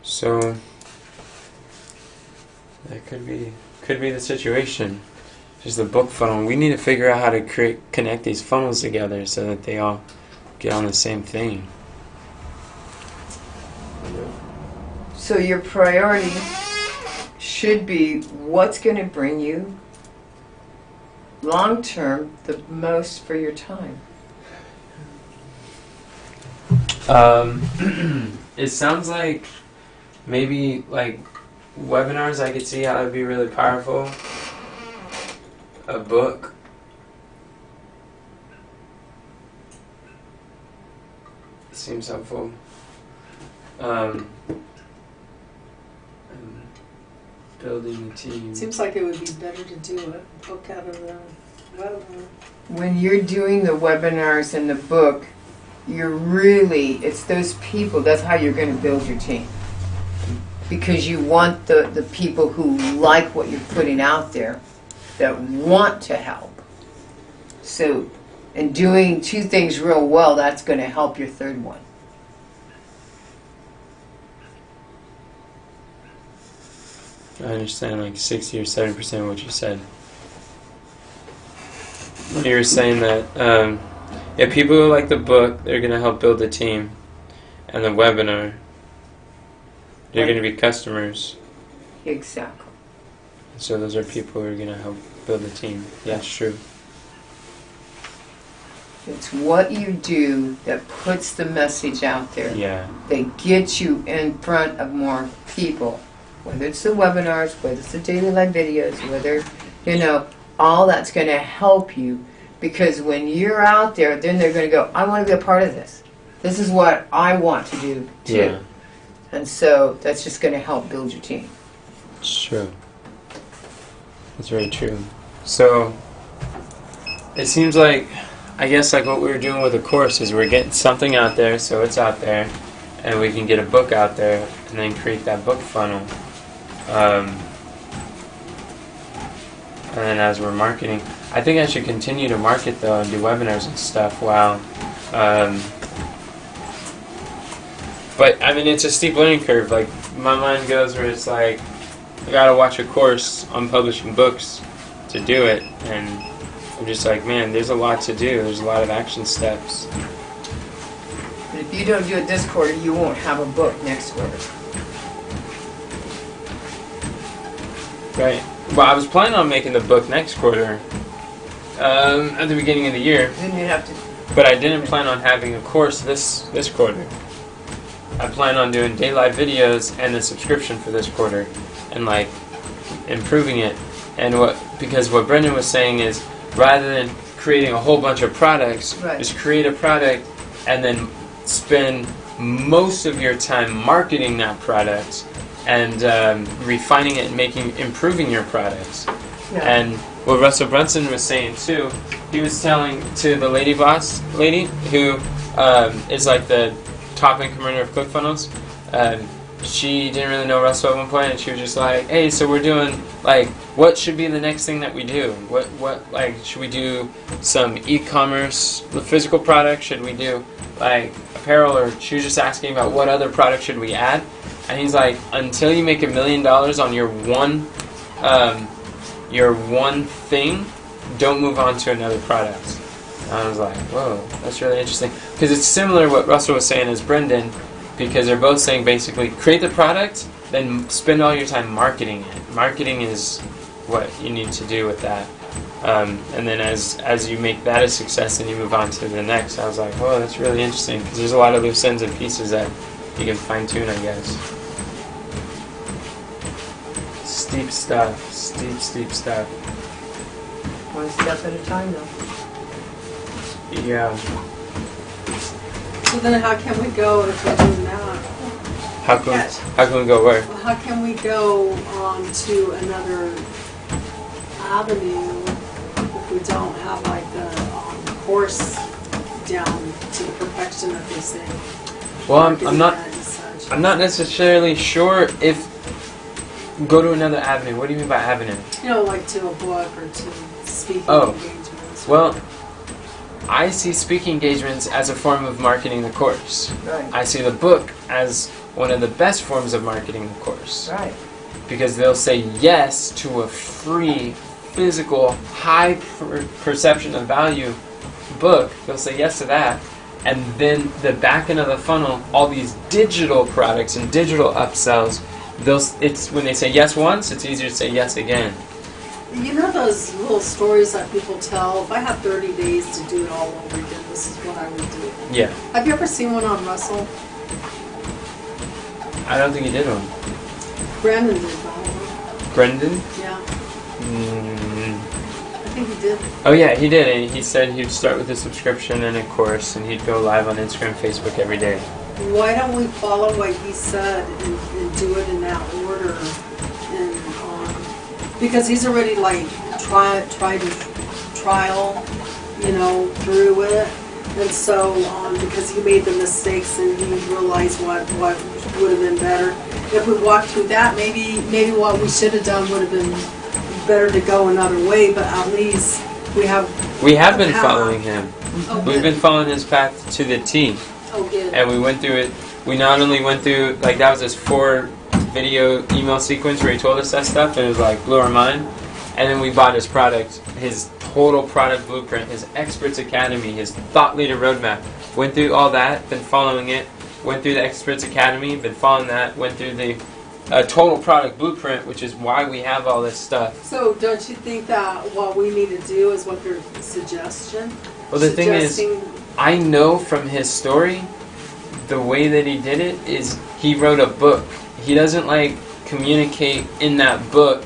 So that could be the situation. Just the book funnel. We need to figure out how to connect these funnels together so that they all get on the same thing. So your priority should be what's going to bring you long term the most for your time. It sounds like maybe like webinars. I could see how it'd be really powerful. A book. seems helpful. And building the team. Seems like it would be better to do a book out of the webinar. When you're doing the webinars and the book, it's those people, that's how you're going to build your team. Because you want the people who like what you're putting out there, that want to help. So, and doing two things real well, that's going to help your third one. I understand like 60 or 70% of what you said. You were saying that if people who like the book, they're going to help build the team. And the webinar, they're going to be customers. Exactly. So those are people who are going to help build the team. Yeah, it's true. It's what you do that puts the message out there. Yeah. That gets you in front of more people. Whether it's the webinars, whether it's the daily live videos, whether, all that's going to help you. Because when you're out there, then they're going to go, I want to be a part of this. This is what I want to do too. Yeah. And so that's just going to help build your team. It's true. That's very true. So, it seems like, I guess like what we were doing with the course is we're getting something out there, so it's out there, and we can get a book out there, and then create that book funnel. And then as we're marketing, I think I should continue to market though and do webinars and stuff while, but I mean it's a steep learning curve. Like my mind goes where it's like I gotta watch a course on publishing books to do it, and I'm just like, man, there's a lot to do. There's a lot of action steps. But if you don't do it this quarter, you won't have a book next quarter. Right. Well, I was planning on making the book next quarter, at the beginning of the year. Then you'd have to. But I didn't plan on having a course this quarter. I plan on doing day live videos and a subscription for this quarter, and like improving it. And because what Brendan was saying is, rather than creating a whole bunch of products, right, just create a product and then spend most of your time marketing that product and refining it and improving your products. Yeah. And what Russell Brunson was saying too, he was telling to the lady boss lady who is like the top incrementer of ClickFunnels. She didn't really know Russell at one point, and she was just like, "Hey, so we're doing like, what should be the next thing that we do? What like should we do some e-commerce, the physical product? Should we do like apparel?" Or she was just asking about what other product should we add. And he's like, until you make $1 million on your one thing, don't move on to another product. And I was like, whoa, that's really interesting. Because it's similar to what Russell was saying as Brendan, because they're both saying basically, create the product, then spend all your time marketing it. Marketing is what you need to do with that. And then as you make that a success, then you move on to the next. I was like, whoa, that's really interesting, because there's a lot of loose ends and pieces that you can fine tune, I guess. Steep stuff. One step at a time, though. Yeah. So then how can we go if we're doing that? How can we go where? Well, how can we go on to another avenue if we don't have like the course down to the perfection that they say? Well, I'm not necessarily sure if go to another avenue. What do you mean by avenue? Like to a book or to speaking engagements. Well, I see speaking engagements as a form of marketing the course. Right. I see the book as one of the best forms of marketing the course. Right. Because they'll say yes to a free, physical, high perception of value book. They'll say yes to that. And then the back end of the funnel, all these digital products and digital upsells, it's when they say yes once, it's easier to say yes again. You know those little stories that people tell? If I had 30 days to do it all over again, this is what I would do. Yeah. Have you ever seen one on Russell? I don't think he did one. Brandon did one. Brendan? Yeah. Mm, I think he did. Oh yeah, he did. And he said he'd start with a subscription and a course, and he'd go live on Instagram, Facebook every day. Why don't we follow what he said and do it in that order? And because he's already like tried to trial, through it, and so because he made the mistakes and he realized what would have been better. If we walked through that, maybe what we should have done would have been better to go another way. But at least we have been path. following him. Oh, We've good. been following his path to the T. Oh, good. And we went through it. We not only went through, like, that was his 4-video email sequence where he told us that stuff, and it was like blew our mind. And then we bought his product, his total product blueprint, his Experts Academy, his Thought Leader Roadmap. Went through all that, been following it. Went through the Experts Academy, been following that. Went through the total product blueprint, which is why we have all this stuff. So don't you think that what we need to do is what their suggestion? Well, the thing is, Suggesting- I know from his story, the way that he did it is he wrote a book. He doesn't like communicate in that book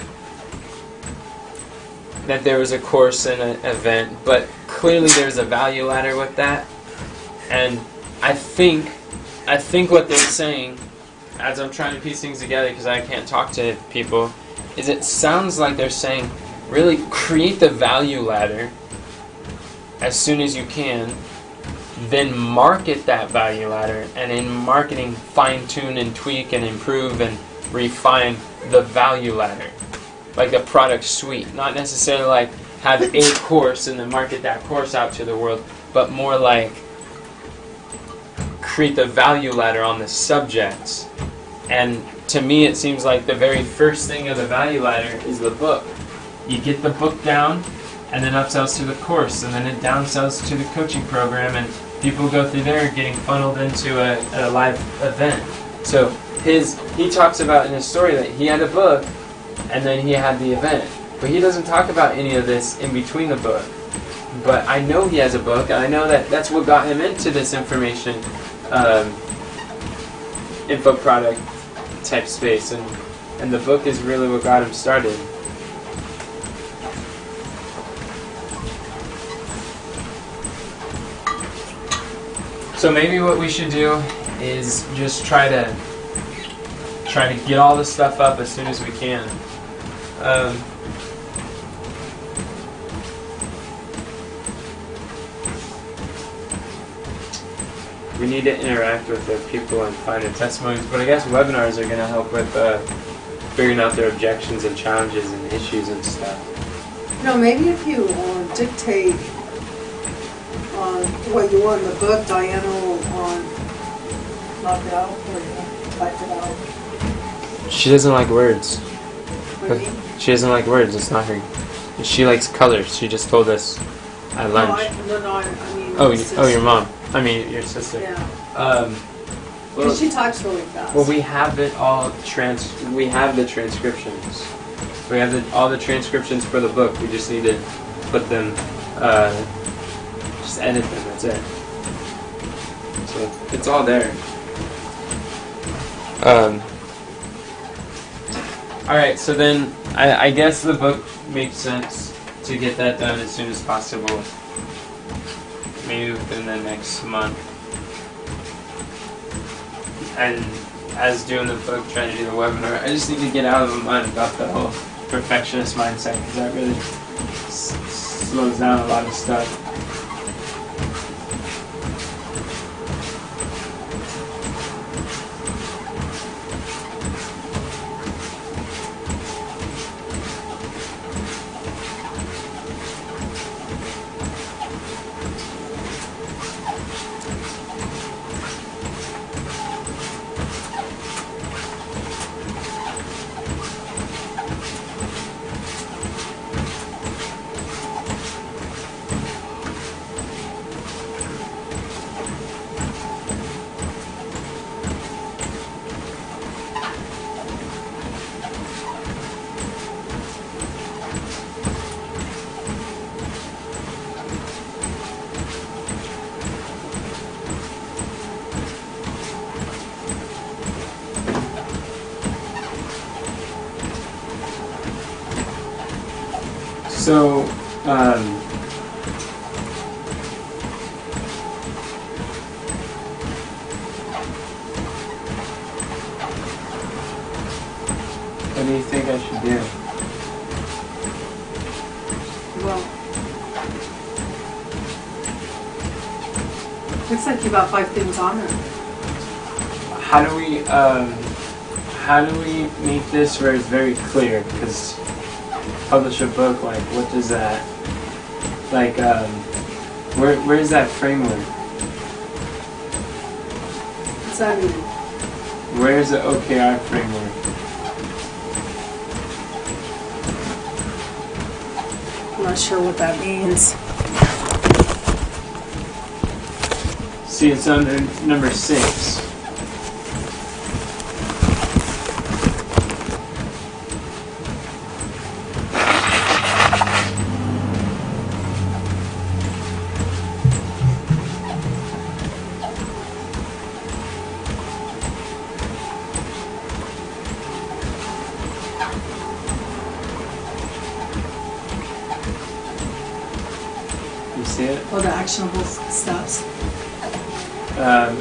that there was a course and an event, but clearly there's a value ladder with that. And I think what they're saying, as I'm trying to piece things together because I can't talk to people, is it sounds like they're saying, really create the value ladder as soon as you can, then market that value ladder, and in marketing fine-tune and tweak and improve and refine the value ladder, like the product suite. Not necessarily like have a course and then market that course out to the world, but more like create the value ladder on the subjects. And to me it seems like the very first thing of the value ladder is the book. You get the book down, and then upsells to the course, and then it downsells to the coaching program, and people go through there getting funneled into a live event. So he talks about in his story that he had a book and then he had the event, but he doesn't talk about any of this in between the book. But I know he has a book, and I know that that's what got him into this information info product type space, and the book is really what got him started. So maybe what we should do is just try to get all this stuff up as soon as we can. We need to interact with the people and find their testimonies, but I guess webinars are going to help with figuring out their objections and challenges and issues and stuff. Maybe if you dictate what you want in the book, Diana will knock it out for you, type it out. She doesn't like words. What do you mean? She doesn't like words. It's not her. She likes colors. She just told us at lunch. I mean. Oh, it's your just- mom. I mean, your sister. Yeah. Well, Because she talks really fast. well, we have it all we have the transcriptions. We have all the transcriptions for the book. We just need to put them, just edit them. That's it. So it's all there. All right. So then, I guess the book makes sense to get that done as soon as possible. Maybe within the next month. And as doing the book, trying to do the webinar, I just need to get out of my mind about the whole perfectionist mindset, because that really slows down a lot of stuff. So What do you think I should do? Well, looks like you got 5 things on there. How do we make this where it's very clear? Because publish a book, like, what does that, like, where is that framework? What's that mean? Where is the OKR framework? I'm not sure what that means. See, it's under number 6. You see it? Oh, the actionable steps.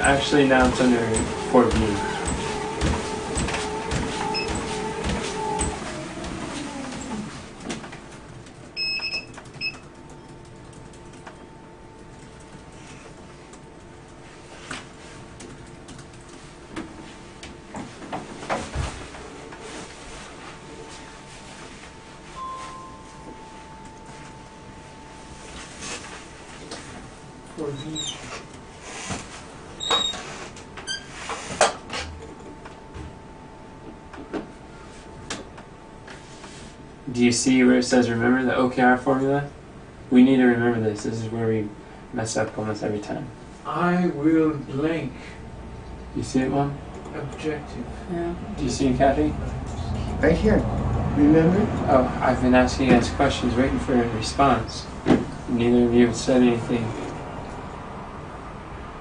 Actually, now it's under 4B. Do you see where it says remember the OKR formula? We need to remember this. This is where we mess up almost every time. I will blank. You see it, Mom? Objective. Yeah. Do you see it, Kathy? Right here. Remember? Oh, I've been asking you guys questions, waiting for a response. Neither of you have said anything.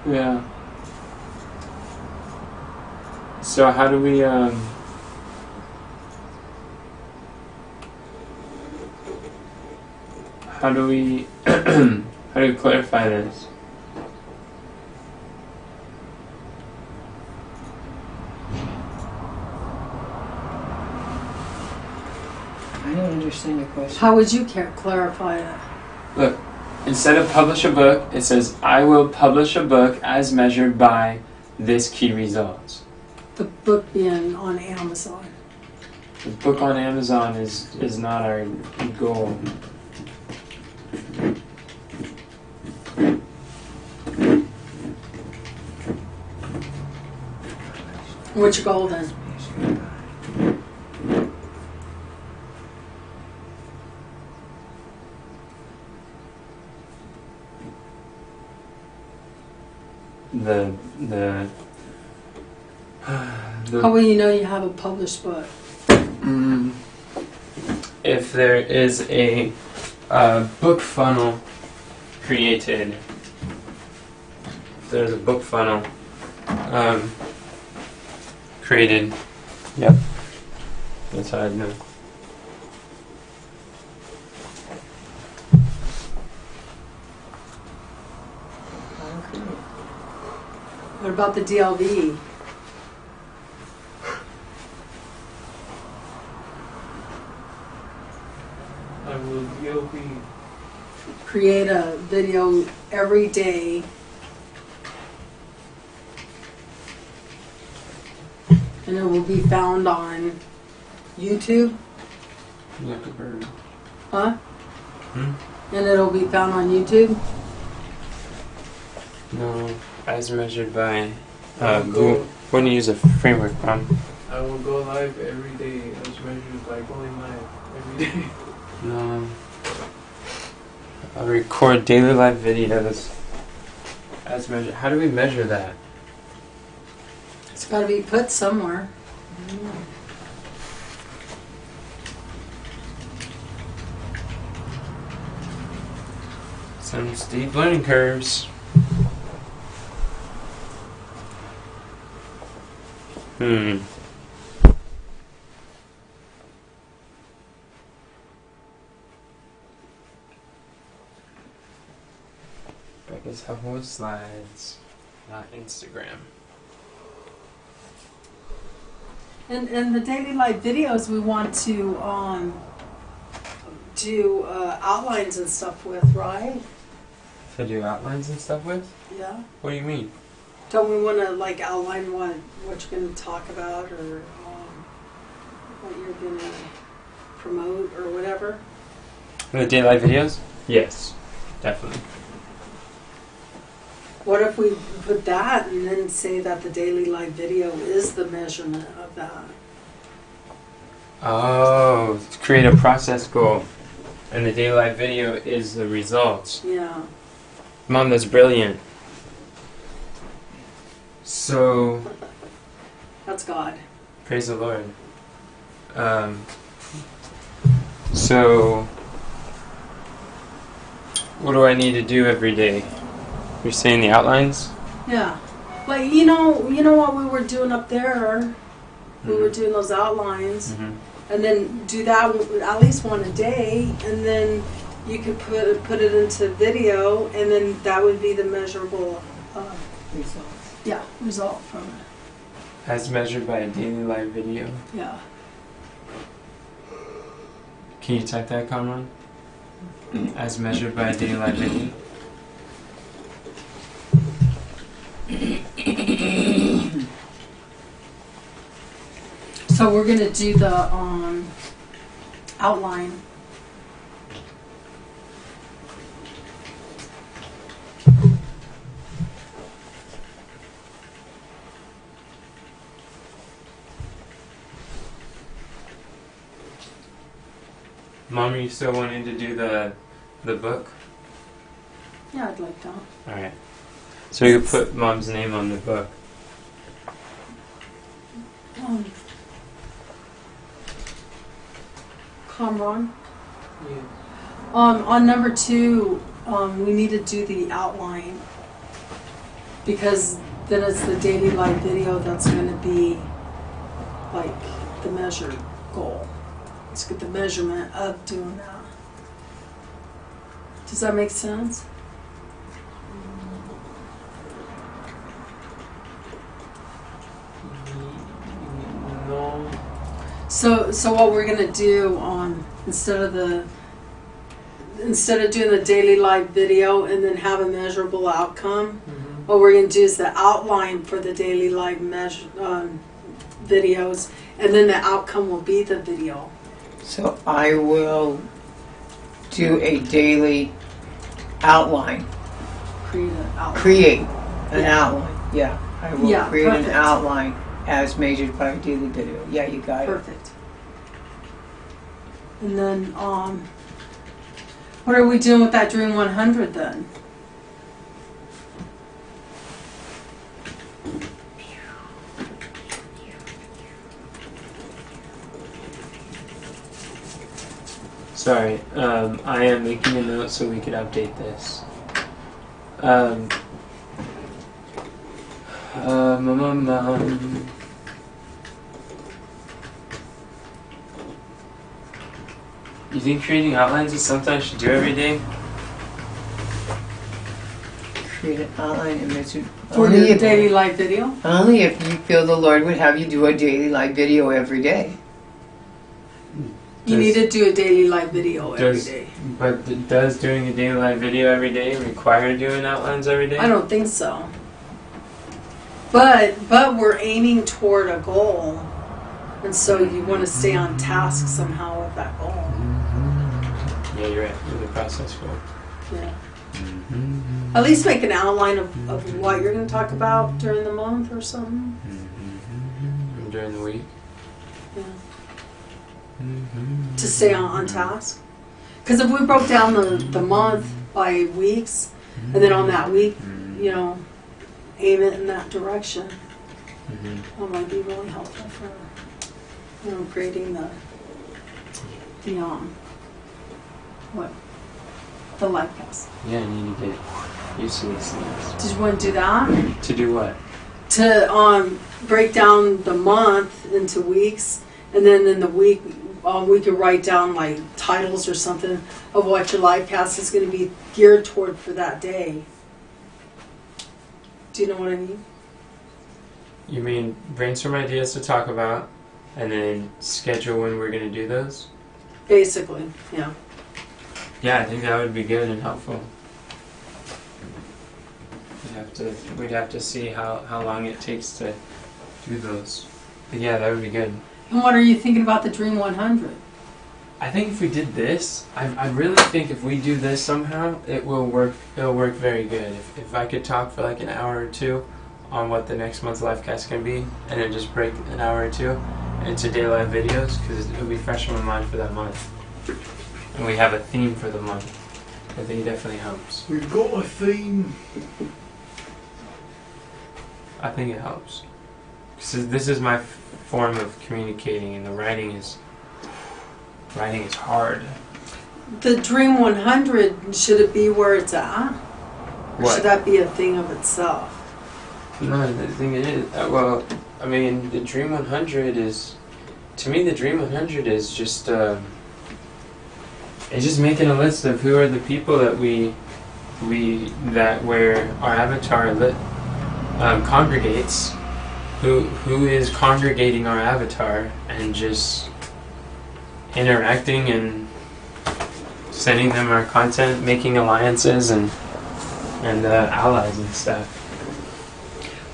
Yeah. So how do we, how do we clarify this? I don't understand your question. How would you clarify it? Look, instead of publish a book, it says, I will publish a book as measured by this key results. The book being on Amazon. The book on Amazon is not our goal. What's your goal then? The How will you know you have a published book? if there is a book funnel created, if there's a book funnel created, yep, that's how I'd know. What about the DLV? I will DLP. Create a video every day. And it will be found on YouTube. Zuckerberg. Huh? Hmm? And it'll be found on YouTube. No, as measured by. I will go. When you use a framework, I will go live every day as measured by going live every day. No. I'll record daily live videos as measured. How do we measure that? It's got to be put somewhere. Some steep learning curves. is helpful with slides, not Instagram. And the daily life videos we want to do outlines and stuff with, right? To do outlines and stuff with? Yeah. What do you mean? Don't we want to like outline what you're going to talk about or what you're going to promote or whatever? The daily life videos? Yes, definitely. What if we put that and then say that the daily life video is the measurement of that? Oh, create a process goal. And the daily life video is the results. Yeah. Mom, that's brilliant. So, That's God. praise the Lord. So, what do I need to do every day? You're saying the outlines? Yeah. Like you know what we were doing up there? We were doing those outlines. Mm-hmm. And then do that at least one a day, and then you could put it into video, and then that would be the measurable result from it. As measured by a daily live video. Yeah. Can you type that, Kamran? As measured by a daily live video. So we're gonna do the outline. Mom, are you still wanting to do the book? Yeah, I'd like that. Alright. So you could put Mom's name on the book. Kamran. Yeah. On number 2, we need to do the outline because then it's the daily life video that's going to be like the measured goal. Let's get the measurement of doing that. Does that make sense? No. So what we're gonna do instead of doing the daily live video and then have a measurable outcome, what we're gonna do is the outline for the daily live videos, and then the outcome will be the video. So I will do a daily outline. Create an outline. Create an Yeah. outline. Yeah, I will Yeah, create perfect. an outline as measured by a daily video. Yeah, you got it. Perfect. And then, what are we doing with that Dream 100 then? Sorry, I am making a note so we could update this. You think creating outlines is something I should do every day? Create an outline and measure. For the daily live video? Only if you feel the Lord would have you do a daily live video every day. You need to do a daily live video every does- day. But does doing a daily live video every day require doing outlines every day? I don't think so. But we're aiming toward a goal, and so you want to stay on task somehow with that goal. Yeah, you're right. With the process goal. Yeah. At least make an outline of what you're going to talk about during the month or something. During the week. Yeah. To stay on task. Because if we broke down the month by weeks, and then on that week, you know, aim it in that direction, that might be really helpful for, you know, creating the life pass. Yeah, I need to get used to these things. Did you want to do that? To do what? To break down the month into weeks, and then in the week we could write down like titles or something of what your life path is going to be geared toward for that day. Do you know what I mean? You mean brainstorm ideas to talk about, and then schedule when we're going to do those? Basically, yeah. Yeah, I think that would be good and helpful. We'd have to see how long it takes to do those. But yeah, that would be good. And what are you thinking about the Dream 100? I think if we did this, I really think if we do this somehow, it will work. It'll work very good. If I could talk for like an hour or two on what the next month's live cast can be, and then just break an hour or two into day live videos, because it'll be fresh in my mind for that month. And we have a theme for the month. I think it definitely helps. We've got a theme. I think it helps. This is my form of communicating, and the writing is hard. The Dream 100, should it be where it's at? Or What? should that be a thing of itself? No, the thing is, well, I mean, the Dream 100 is, to me, the Dream 100 is just, it's just making a list of who are the people that where our avatar congregates, who is congregating our avatar, and just interacting and sending them our content, making alliances and allies and stuff.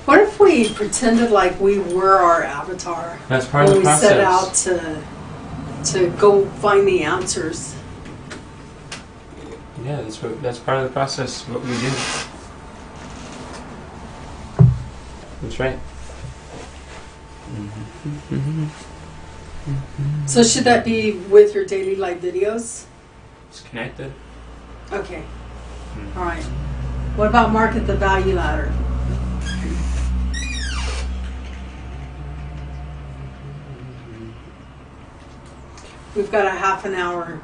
What if we pretended like we were our avatar That's part of when the we set process. out to go find the answers? Yeah, that's part of the process. What we do. That's right. So should that be with your daily live videos? It's connected. Okay. All right. What about market the value ladder? We've got a half an hour.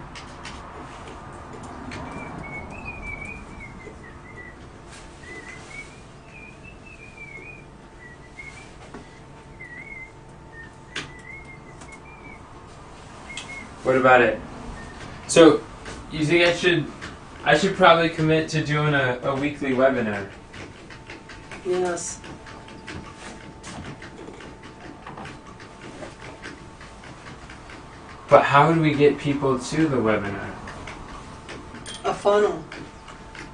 What about it? So, you think I should probably commit to doing a weekly webinar? Yes. But how would we get people to the webinar? A funnel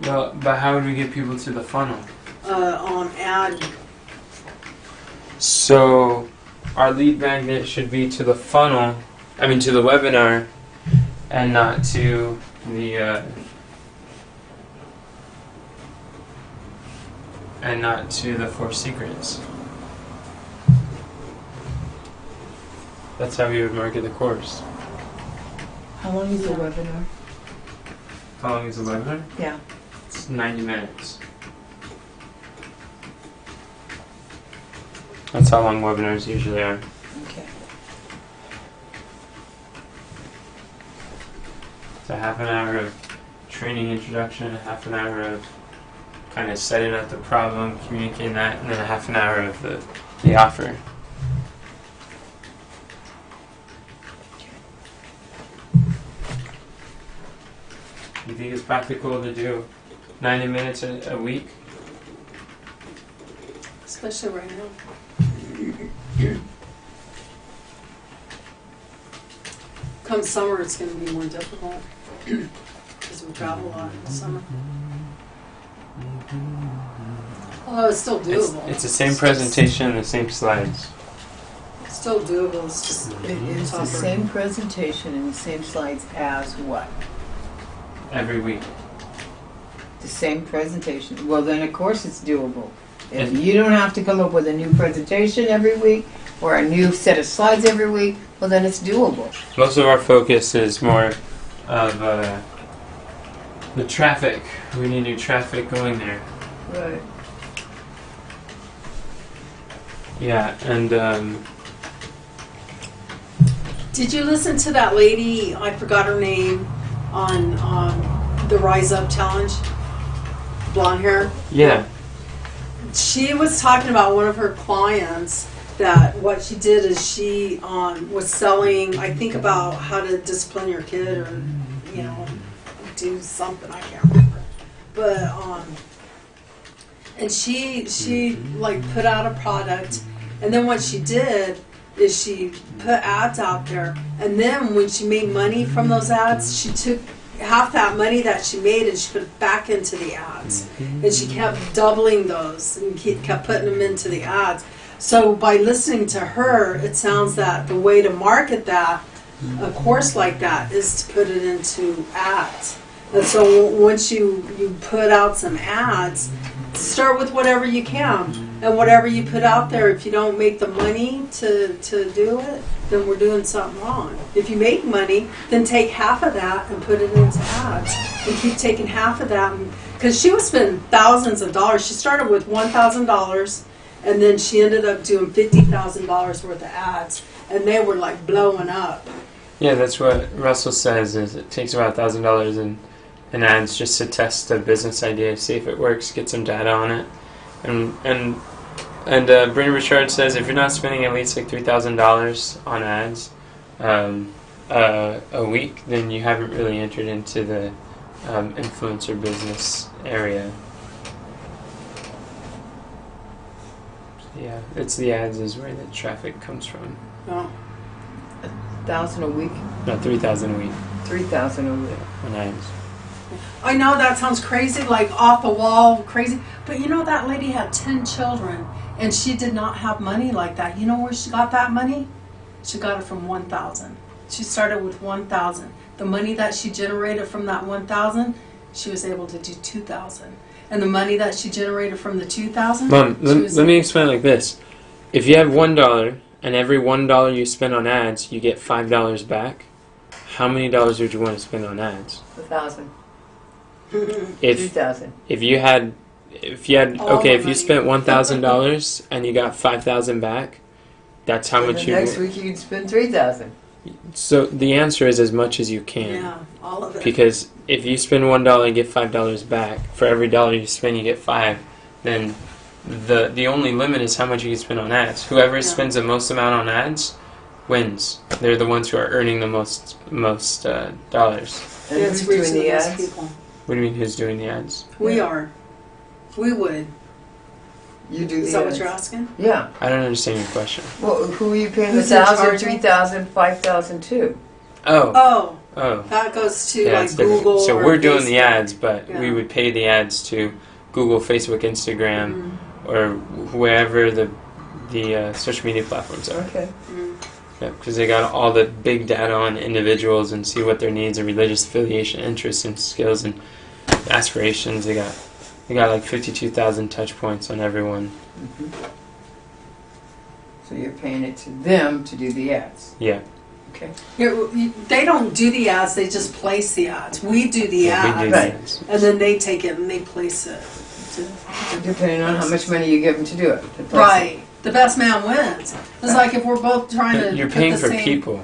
Well, but how would we get people to the funnel? on ad. So, our lead magnet should be to the funnel, to the webinar, and not to the, Four Secrets. That's how we would market the course. How long is the Yeah. webinar? How long is the webinar? Yeah. It's 90 minutes. That's how long webinars usually are. Okay. It's a half an hour of training introduction, a half an hour of kind of setting up the problem, communicating that, and then a half an hour of the offer. You think it's practical to do 90 minutes a week? Especially right now. Come summer, it's going to be more difficult because we travel a lot in the summer. Although it's still doable. It's the same presentation and the same slides. It's still doable. It's just It is the tougher. same presentation and the same slides as what? Every week. The same presentation. Well, then of course it's doable. If And- you don't have to come up with a new presentation every week or a new set of slides every week, well then it's doable. Most of our focus is more of the traffic. We need new traffic going there. Right. Yeah, and Did you listen to that lady, I forgot her name, on the Rise Up Challenge? Blonde hair? yeah, She was talking about one of her clients that what she did is she was selling, I think, about how to discipline your kid or, do something, I can't remember. But and she like put out a product, and then what she did is she put ads out there, and then when she made money from those ads, she took half that money that she made and she put it back into the ads, and she kept doubling those and kept putting them into the ads. So by listening to her, it sounds that the way to market that, a course like that, is to put it into ads. And so once you put out some ads, start with whatever you can. And whatever you put out there, if you don't make the money to do it, then we're doing something wrong. If you make money, then take half of that and put it into ads. And keep taking half of that. Because she was spending thousands of dollars. She started with $1,000, and then she ended up doing $50,000 worth of ads. And they were like blowing up. Yeah, that's what Russell says. Is it takes about $1,000 in ads just to test a business idea, see if it works, get some data on it, and Brenda Richard says if you're not spending at least like $3,000 on ads a week, then you haven't really entered into the influencer business area. Yeah, it's the ads is where the traffic comes from. Oh. 1,000 a week, Not 3,000 a week 3,000 a week. on ads. I know that sounds crazy, like off the wall, crazy. But you know, that lady had 10 children, and she did not have money like that. You know where she got that money? She got it from 1,000. She started with 1,000. The money that she generated from that 1,000, she was able to do 2,000. And the money that she generated from the 2,000, Mom, let me explain it like this. If you have $1 and every $1 you spend on ads, you get $5 back, how many dollars would you want to spend on ads? 1,000. If 2,000. if you had All okay, the if you money. spent $1,000 and you got 5,000 back, that's how And much the you. next week you can spend 3,000. So the answer is as much as you can. yeah, all of it. Because if you spend $1 and get $5 back, for every dollar you spend you get 5, then the only limit is how much you can spend on ads. Whoever Yeah. spends the most amount on ads wins. They're the ones who are earning the most dollars. And It's who's doing reaching the most ads? people. What do you mean who's doing the ads? We Yeah. are. We would. You do the Is that what ads. you're asking? Yeah. I don't understand your question. Well, who are you paying Who's 1,000, in charge? 3,000, 5,000 to? Oh. Oh, that goes to Yeah, like it's different. Google. So or we're doing the Facebook. ads, but we Yeah. would pay the ads to Google, Facebook, Instagram, Mm, or wherever the social media platforms are. Okay. mm. Yeah, because they got all the big data on individuals and see what their needs and religious affiliation, interests, and skills and aspirations. They got like 52,000 touch points on everyone. So you're paying it to them to do the ads. Yeah. Okay. They don't do the ads; they just place the ads. We do the Yeah, we ads, do Right. the ads. and then they take it and they place it. Depending on how much money you give them to do it. to place it. Right. The best man wins. It's like if we're both trying to. You're put paying the for same, people.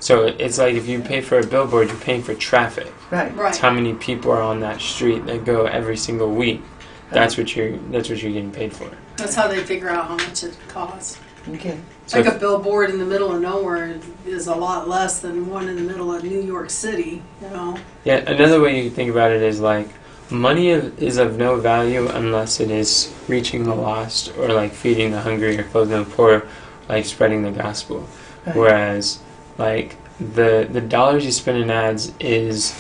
So it's like if you pay for a billboard, you're paying for traffic. Right. Right. It's how many people are on that street that go every single week. That's what you're getting paid for. That's how they figure out how much it costs. Okay. So Like if- a billboard in the middle of nowhere is a lot less than one in the middle of New York City. You know. yeah, another way you can think about it is like money is of no value unless it is reaching the lost or like feeding the hungry or clothing the poor, like spreading the gospel. Right. Whereas like the dollars you spend in ads is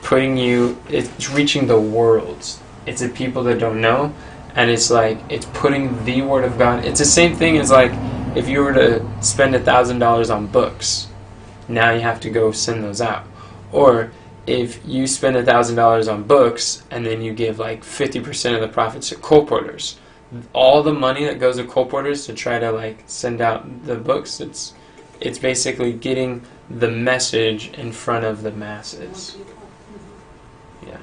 putting you, it's reaching the world. It's the people that don't know, and it's like it's putting the word of God. It's the same thing as like if you were to spend $1,000 on books, now you have to go send those out. Or if you spend $1,000 on books and then you give like 50% of the profits to colporteurs, all the money that goes to colporteurs to try to like send out the books, it's basically getting the message in front of the masses. Yeah.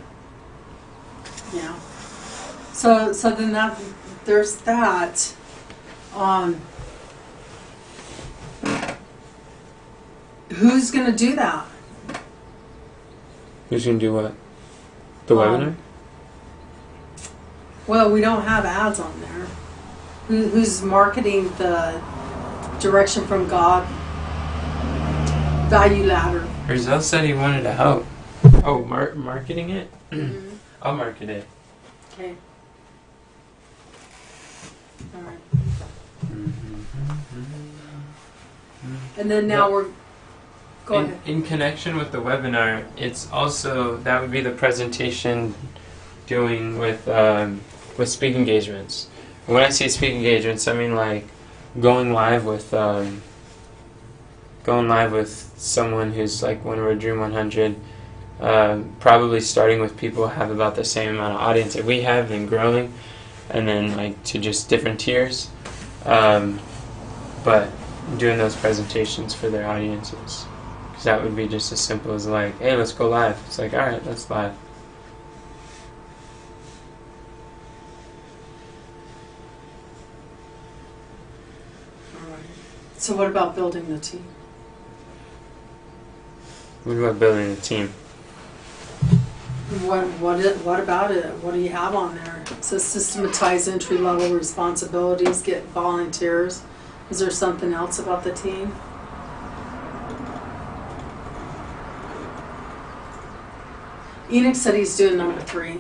Yeah. So then there's that. Who's gonna do that? Who's gonna do what? The webinar? Well, we don't have ads on there. Who's marketing the Direction from God value ladder? Rizal said he wanted to help. Oh, marketing it? I'll market it. Okay. All right. And then now we're. Go ahead. In connection with the webinar, it's also that would be the presentation doing with speak engagements. And when I say speak engagements, I mean like going live with someone who's like one of our Dream 100. Probably starting with people who have about the same amount of audience that we have and growing, and then like to just different tiers. But doing those presentations for their audiences. Because that would be just as simple as like, hey, let's go live. It's like, alright, let's live. All right. So what about building the team? What about building a team? What about it? What do you have on there? It says systematize entry-level responsibilities, get volunteers. Is there something else about the team? Enoch said he's doing number 3.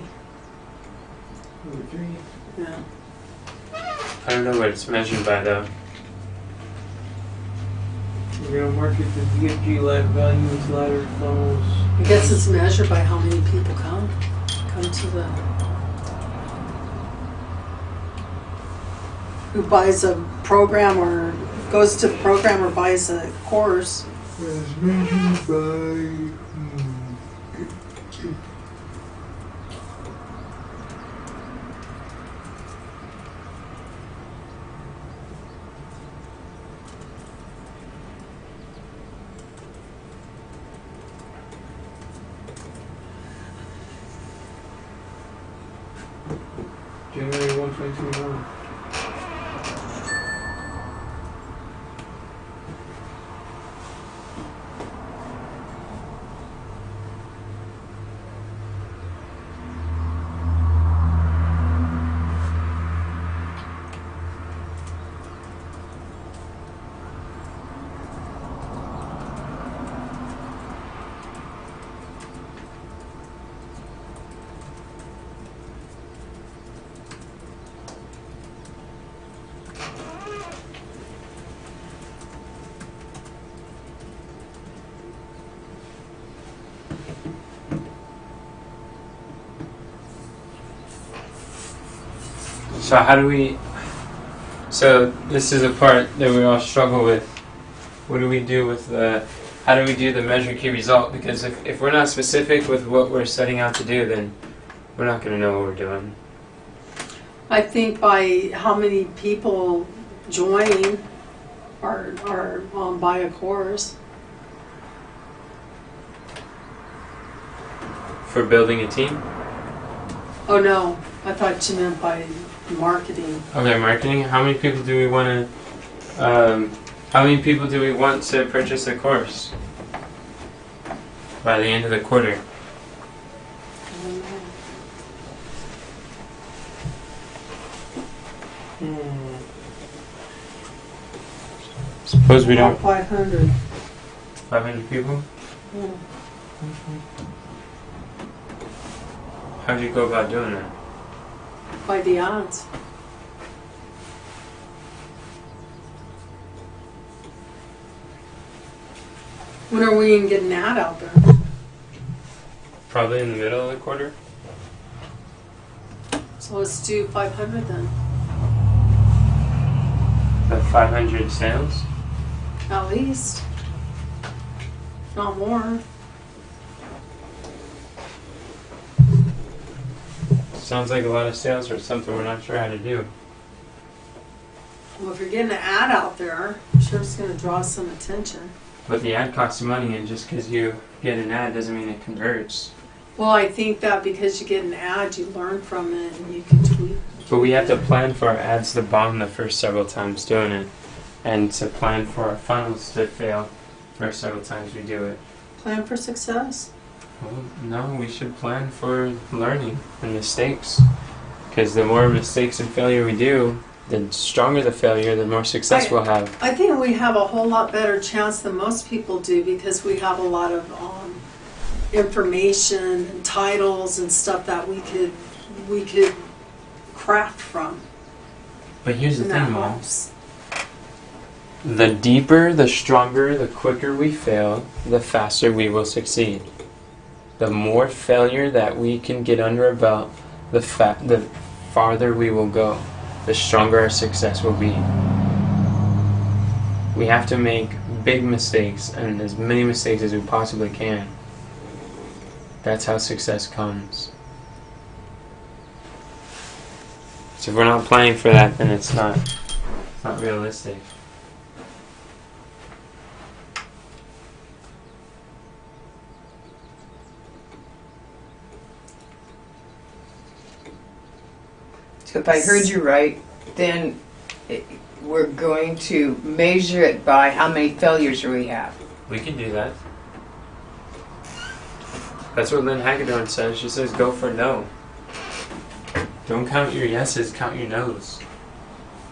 Number 3. Yeah. I don't know what it's measured by though. We're gonna market the VFG live values, ladder funnels. I guess it's measured by how many people come to the. Who buys a program or goes to the program or buys a course. As measured by. January 1, 2021. So how do we... So this is a part that we all struggle with. What do we do with the... How do we do the measure key result? Because if we're not specific with what we're setting out to do, then we're not going to know what we're doing. I think by how many people join or buy a course. For building a team? Oh no, I thought you meant by marketing. Okay, marketing. How many people do we want to... how many people do we want to purchase a course by the end of the quarter? Suppose we don't... 500. 500 people? Yeah. How do you go about doing that? By the odds. When are we going to get an ad out there? Probably in the middle of the quarter. So let's do 500 then. The 500 sales? At least. Not more. Sounds like a lot of sales for something we're not sure how to do. Well, if you're getting an ad out there, I'm sure it's going to draw some attention. But the ad costs money, and just because you get an ad doesn't mean it converts. Well, I think that because you get an ad, you learn from it and you can tweak. But we have to plan for our ads to bomb the first several times doing it, and to plan for our funnels to fail first several times we do it. Plan for success. Well, no, we should plan for learning and mistakes. Because the more mistakes and failure we do, the stronger the failure, the more success we'll have. I think we have a whole lot better chance than most people do because we have a lot of information and titles and stuff that we could craft from. But here's the And that thing, Mom. helps. The deeper, the stronger, the quicker we fail, the faster we will succeed. The more failure that we can get under our belt, the farther we will go, the stronger our success will be. We have to make big mistakes and as many mistakes as we possibly can. That's how success comes. So if we're not planning for that, then it's not realistic. So if I heard you right, then we're going to measure it by how many failures we have. We can do that. That's what Lynn Hagedorn says. She says, go for no. Don't count your yeses, count your nos.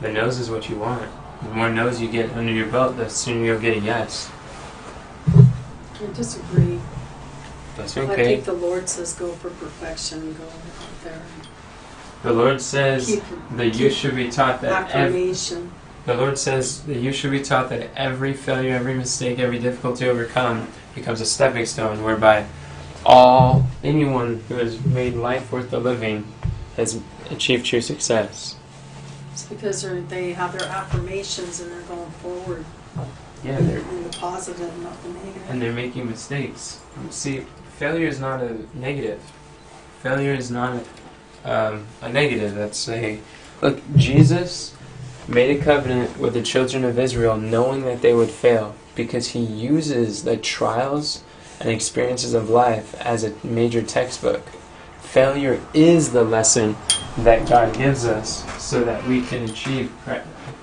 The nos is what you want. The more no's you get under your belt, the sooner you'll get a yes. I disagree. That's I okay. think the Lord says go for perfection, go out there. The Lord says Keep- that you should be taught that Affirmation. the Lord says that you should be taught that every failure, every mistake, every difficulty overcome becomes a stepping stone whereby anyone who has made life worth the living has achieved true success. It's because they have their affirmations and they're going forward Yeah, in the positive, not the negative. and they're making mistakes. See, failure is not a negative. Failure is not a negative. Look, Jesus made a covenant with the children of Israel knowing that they would fail because he uses the trials and experiences of life as a major textbook. Failure is the lesson that God gives us so that we can achieve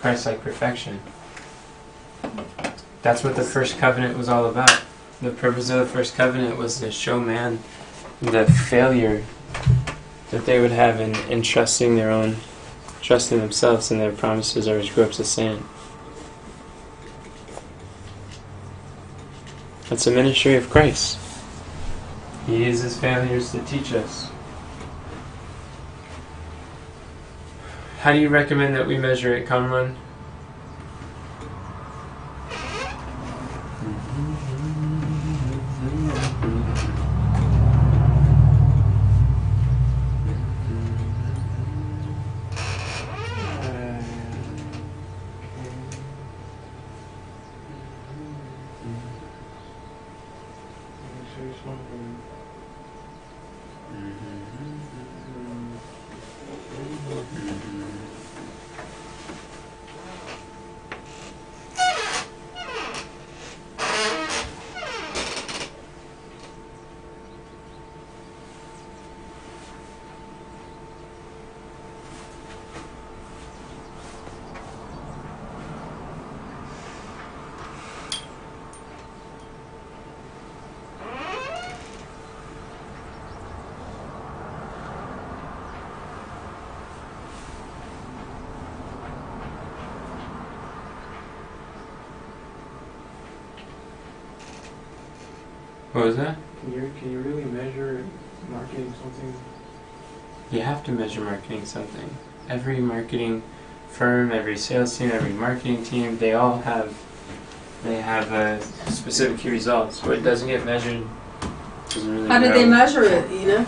Christ-like perfection. That's what the first covenant was all about. The purpose of the first covenant was to show man the failure that they would have in trusting themselves and their promises are as groups of sand. That's the ministry of Christ. He uses failures to teach us. How do you recommend that we measure it, Kamran? What was that? Can you really measure marketing something? You have to measure marketing something. Every marketing firm, every sales team, every marketing team, they have specific key results. What doesn't get measured doesn't really How did they grow. measure it, Ina?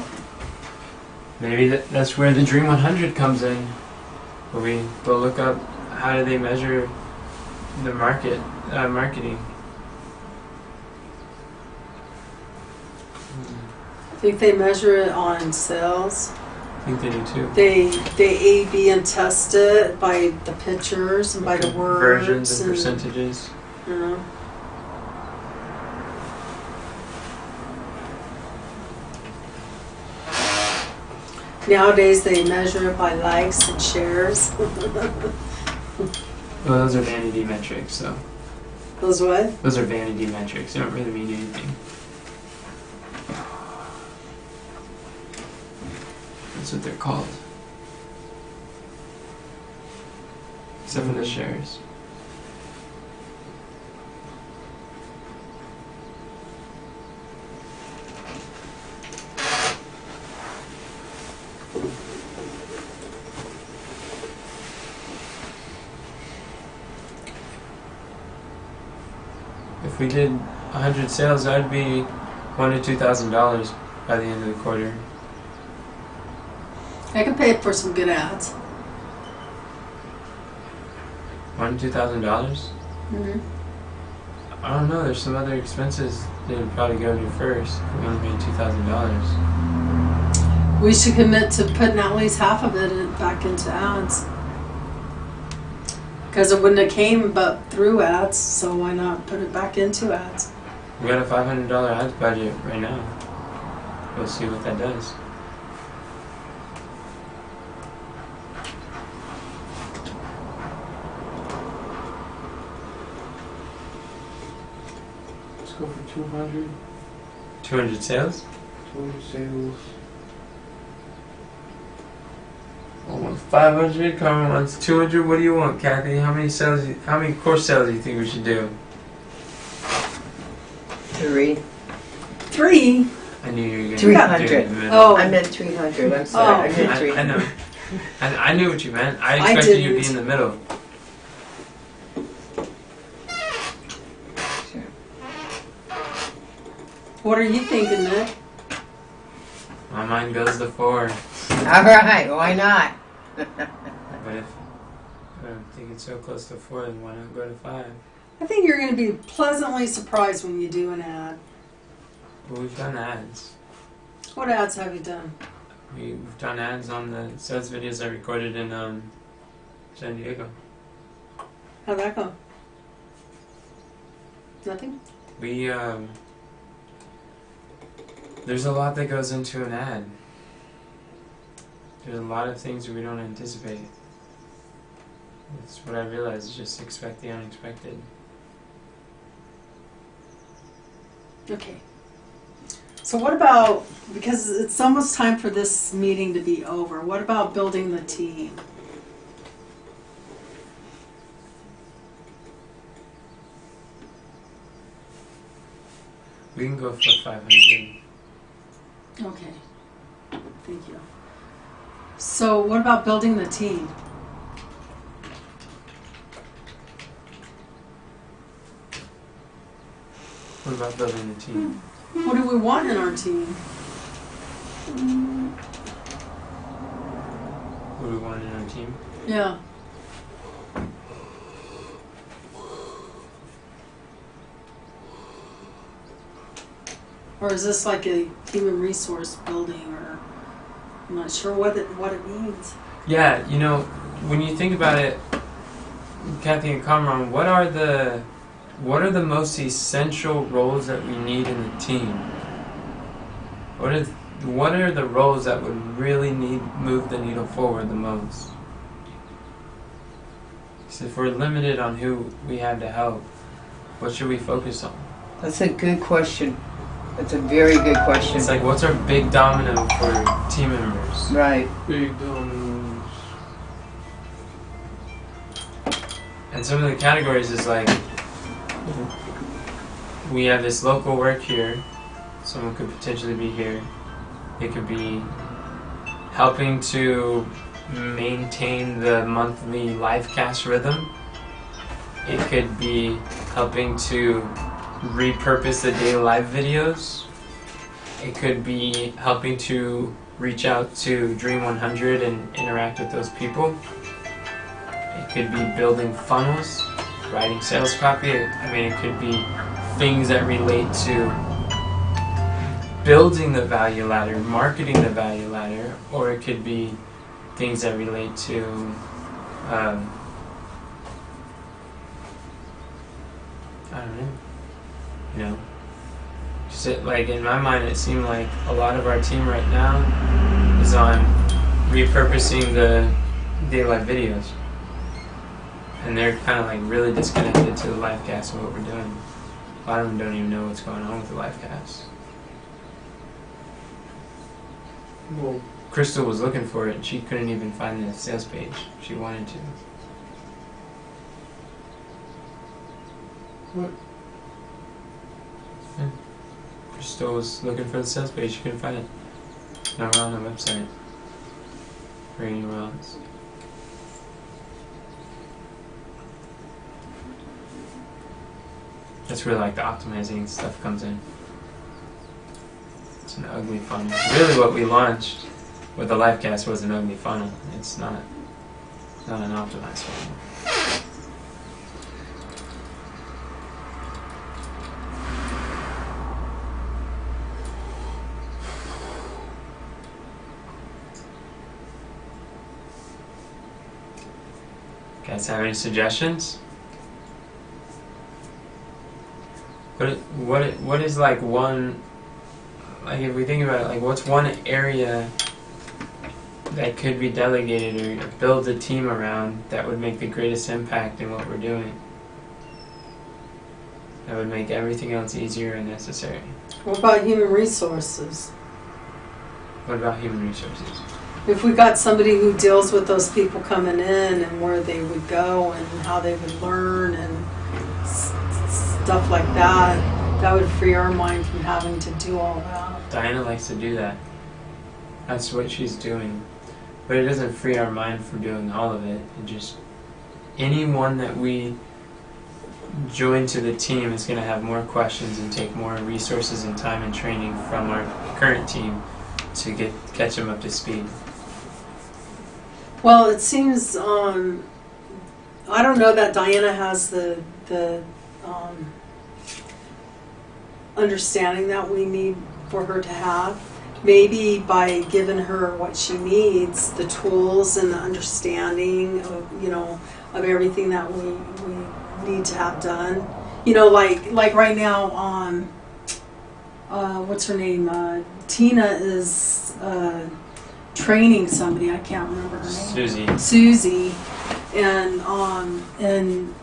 Maybe that's where the Dream 100 comes in. Where we'll look up how do they measure the marketing. I think they measure it on sales. I think they do too. They A/B and test it by the pictures and by the words. Versions and percentages. You know. Nowadays they measure it by likes and shares. Well, those are vanity metrics, so. Those what? Those are vanity metrics. They don't really mean anything. That's what they're called. Except for the shares. If we did 100 sales, that would be $1,000 to $2,000 by the end of the quarter. I can pay for some good ads. $1,000 to $2,000. Mm-hmm. I don't know. There's some other expenses that would probably go to first. If we only made $2,000. We should commit to putting at least half of it back into ads. Because it wouldn't have came but through ads, so why not put it back into ads? We got a $500 ads budget right now. We'll see what that does. Let's go for 200. 200 sales. 200 sales. Oh, 500. Carmen wants 200. What do you want, Kathy? How many sales? How many course sales do you think we should do? 3. 3? I knew you were going 300. to do it in the middle. Oh. I meant 300. I'm sorry. I meant I 300. know. I knew what you meant. I I expected you to be didn't. in the middle. Sure. What are you thinking, Nick? My mind goes to 4. All right. Why not? But if I'm thinking so close to 4, then why not go to 5? I think you're going to be pleasantly surprised when you do an ad. Well, we've done ads. What ads have you done? We've done ads on the sales videos I recorded in San Diego. How'd that go? Nothing? We there's a lot that goes into an ad. There's a lot of things we don't anticipate. That's what I realized, is just expect the unexpected. Okay. So what about, because it's almost time for this meeting to be over, what about building the team? We can go for 500. Okay. Thank you. So what about building the team? What about building the team? What do we want in our team? What do we want in our team? Yeah. Or is this like a human resource building, or I'm not sure what it means. Yeah, you know, when you think about it, Kathy and Kamran, what are the most essential roles that we need in the team? What are the roles that would really move the needle forward the most? So if we're limited on who we have to help, what should we focus on? That's a good question. That's a very good question. It's like, what's our big domino for team members? Right. Big dominoes. And some of the categories is like, we have this local work here. Someone could potentially be here. It could be helping to maintain the monthly live cast rhythm. It could be helping to repurpose the daily live videos. It could be helping to reach out to Dream 100 and interact with those people. It could be building funnels, writing sales copy. I mean, it could be things that relate to building the value ladder, marketing the value ladder, or it could be things that relate to I don't know. You know, just like in my mind, it seemed like a lot of our team right now is on repurposing the day live videos, and they're kind of like really disconnected to the live cast and what we're doing. A lot of them don't even know what's going on with the live cast. Well, Crystal was looking for it, and she couldn't even find the sales page. She wanted to. what? Crystal was looking for the sales page. She couldn't find it. Nowhere on the website. Or anywhere else. That's where like the optimizing stuff comes in. It's an ugly funnel. Really, what we launched with the Lifecast was an ugly funnel. It's not an optimized funnel. Guys have any suggestions? What is like one, like if we think about it, like what's one area that could be delegated or build a team around that would make the greatest impact in what we're doing? That would make everything else easier and necessary. What about human resources? What about human resources? If we got somebody who deals with those people coming in and where they would go and how they would learn and stuff like that, that would free our mind from having to do all that. Diana likes to do that. That's what she's doing. But it doesn't free our mind from doing all of it. It just, anyone that we join to the team is going to have more questions and take more resources and time and training from our current team to catch them up to speed. Well, it seems, I don't know that Diana has the understanding that we need for her to have. Maybe by giving her what she needs, the tools and the understanding of, of everything that we need to have done. Like right now, what's her name? Tina is training somebody. I can't remember her name. Susie, and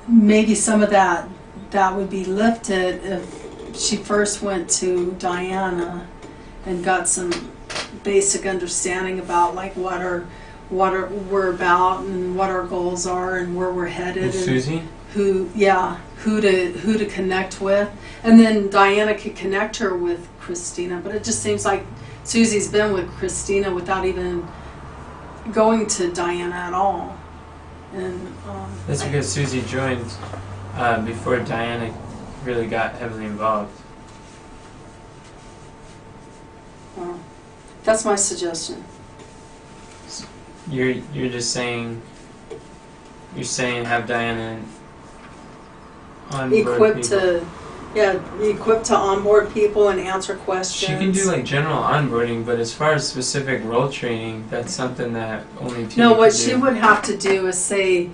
maybe some of that would be lifted if she first went to Diana and got some basic understanding about like what we're about and what our goals are and where we're headed. And Susie? Who to connect with, and then Diana could connect her with Christina. But it just seems like Susie's been with Christina without even going to Diana at all. And that's because Susie joined before Diana really got heavily involved. Well, that's my suggestion. You're just saying. You're saying have Diana Equipped to onboard people and answer questions. She can do like general onboarding, but as far as specific role training, that's something that only Tina No, what can she do. would have to do is say,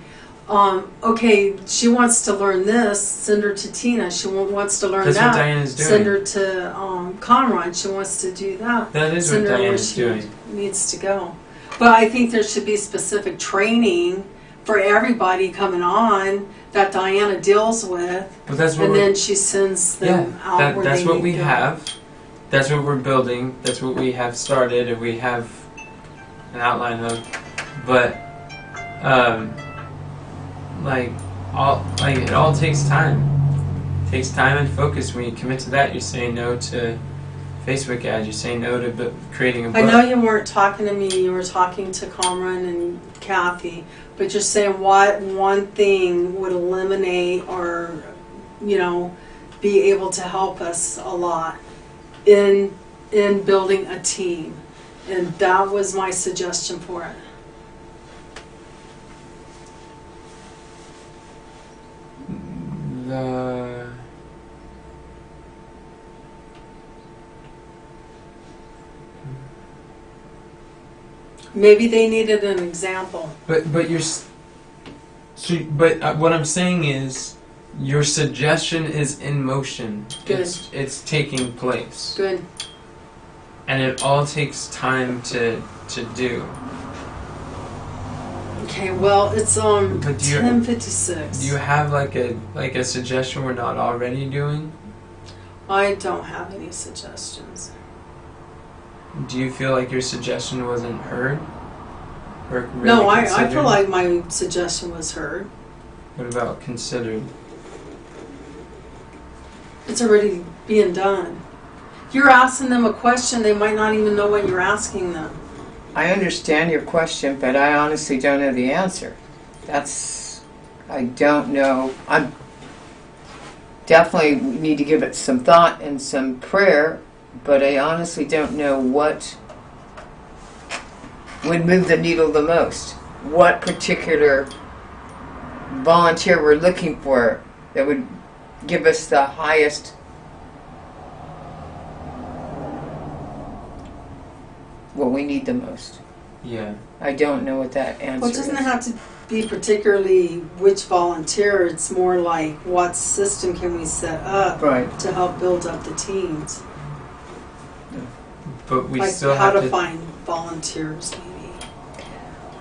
okay, she wants to learn this, send her to Tina. She wants to learn That's that, what Diana's doing. send her to Conrad. She wants to do that. That is Send what her where Diana's she doing. needs to go. But I think there should be specific training for everybody coming on that Diana deals with, But that's what and we're, then she sends them out where that's they what need we to go. have. That's what we're building. That's what we have started, and we have an outline of. But it all takes time. It takes time and focus. When you commit to that, you say no to Facebook ads. You say no to creating a book. I know you weren't talking to me, you were talking to Cameron and Kathy, but just saying what one thing would eliminate or, be able to help us a lot in building a team. And that was my suggestion for it. Maybe they needed an example. But what I'm saying is, your suggestion is in motion. Good. It's taking place, Good. and it all takes time to do. Okay, well, it's on But do you- 10:56. Do you have like a suggestion we're not already doing? I don't have any suggestions. Do you feel like your suggestion wasn't heard? Or really No, I considered? feel like my suggestion was heard. What about considered? It's already being done. You're asking them a question, they might not even know what you're asking them. I understand your question, but I honestly don't know the answer. I don't know. definitely need to give it some thought and some prayer, but I honestly don't know what would move the needle the most. What particular volunteer we're looking for that would give us the highest what we need the most. Yeah. I don't know what that answer Well, it doesn't is. have to be particularly which volunteer. It's more like what system can we set up Right. to help build up the teams. But we Like still how have to to. find volunteers, maybe.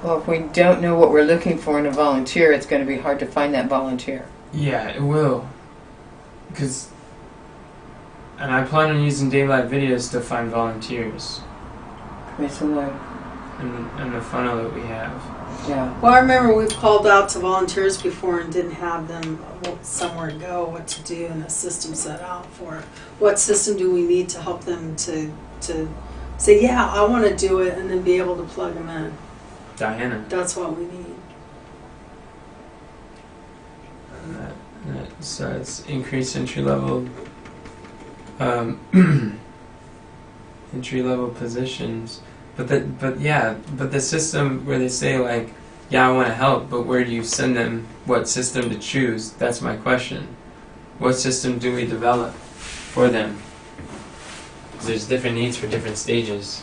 Well, if we don't know what we're looking for in a volunteer, it's going to be hard to find that volunteer. Yeah, it will. And I plan on using daylight videos to find volunteers Praise the Lord. and the funnel that we have. Yeah. Well, I remember we've called out to volunteers before and didn't have them somewhere to go, what to do, and a system set out for it. What system do we need to help them to say, yeah, I want to do it, and then be able to plug them in. Diana. That's what we need. So it's increased entry level entry level positions. But the system where they say like, yeah, I want to help, but where do you send them? What system to choose? That's my question. What system do we develop for them? 'Cause there's different needs for different stages.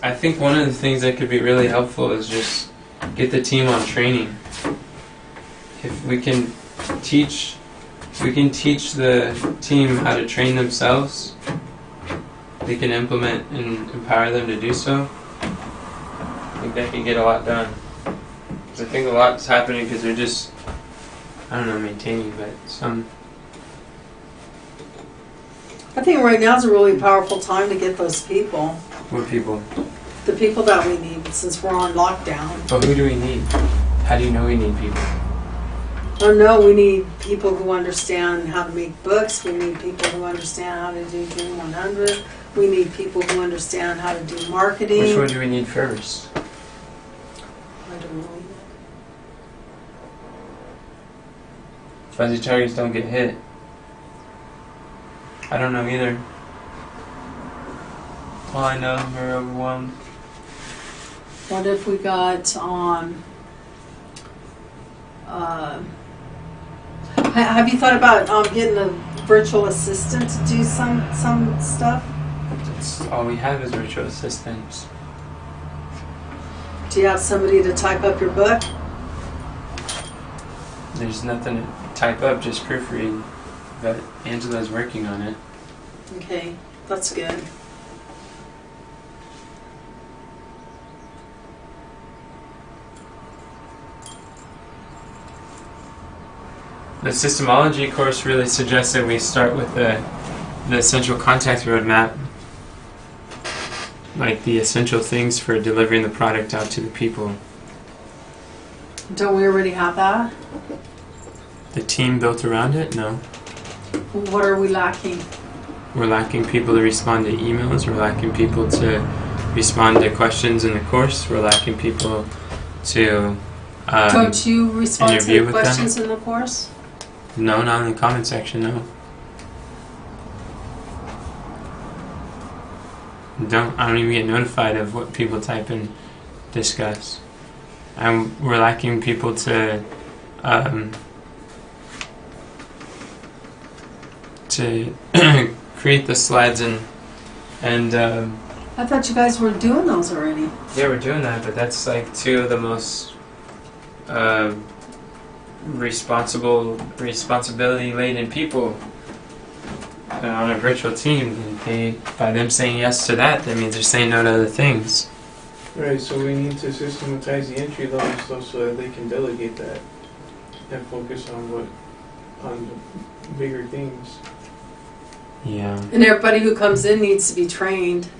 I think one of the things that could be really helpful is just get the team on training. If we can teach the team how to train themselves, they can implement and empower them to do so. I think that can get a lot done. 'Cause I think a lot's happening because they're just, I don't know, maintaining, but some. I think right now is a really powerful time to get those people. What people? The people that we need, since we're on lockdown. But who do we need? How do you know we need people? Oh no, we need people who understand how to make books. We need people who understand how to do Dream 100. We need people who understand how to do marketing. Which one do we need first? I don't know. Fuzzy targets don't get hit. I don't know either. All I know, we're overwhelmed. What if we got have you thought about getting a virtual assistant to do some stuff? That's all we have is virtual assistants. Do you have somebody to type up your book? There's nothing to type up, just proofread. But Angela's working on it. Okay, that's good. The systemology course really suggests that we start with the essential contact roadmap, like the essential things for delivering the product out to the people. Don't we already have that? The team built around it? No. What are we lacking? We're lacking people to respond to emails. We're lacking people to respond to questions in the course. We're lacking people to Don't you respond interview to with questions in the course? no, not in the comment section, no. I don't even get notified of what people type and discuss. And we're lacking people to create the slides and I thought you guys were doing those already. yeah, we're doing that, but that's like two of the most responsibility-laden people on a virtual team. By them saying yes to that means they're saying no to other things. Right, so we need to systematize the entry level stuff so that they can delegate that and focus on the bigger things. Yeah. And everybody who comes in needs to be trained.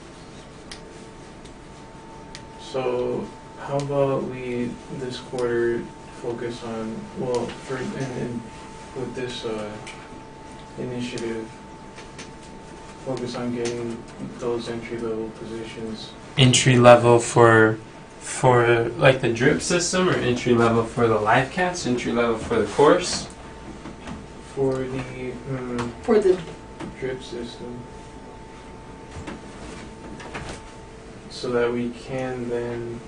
So how about we this quarter focus on and with this initiative focus on getting those entry level positions. Entry level for For like the drip system, or entry level for the live cast, entry level for the course? For the For the drip system, so that we can then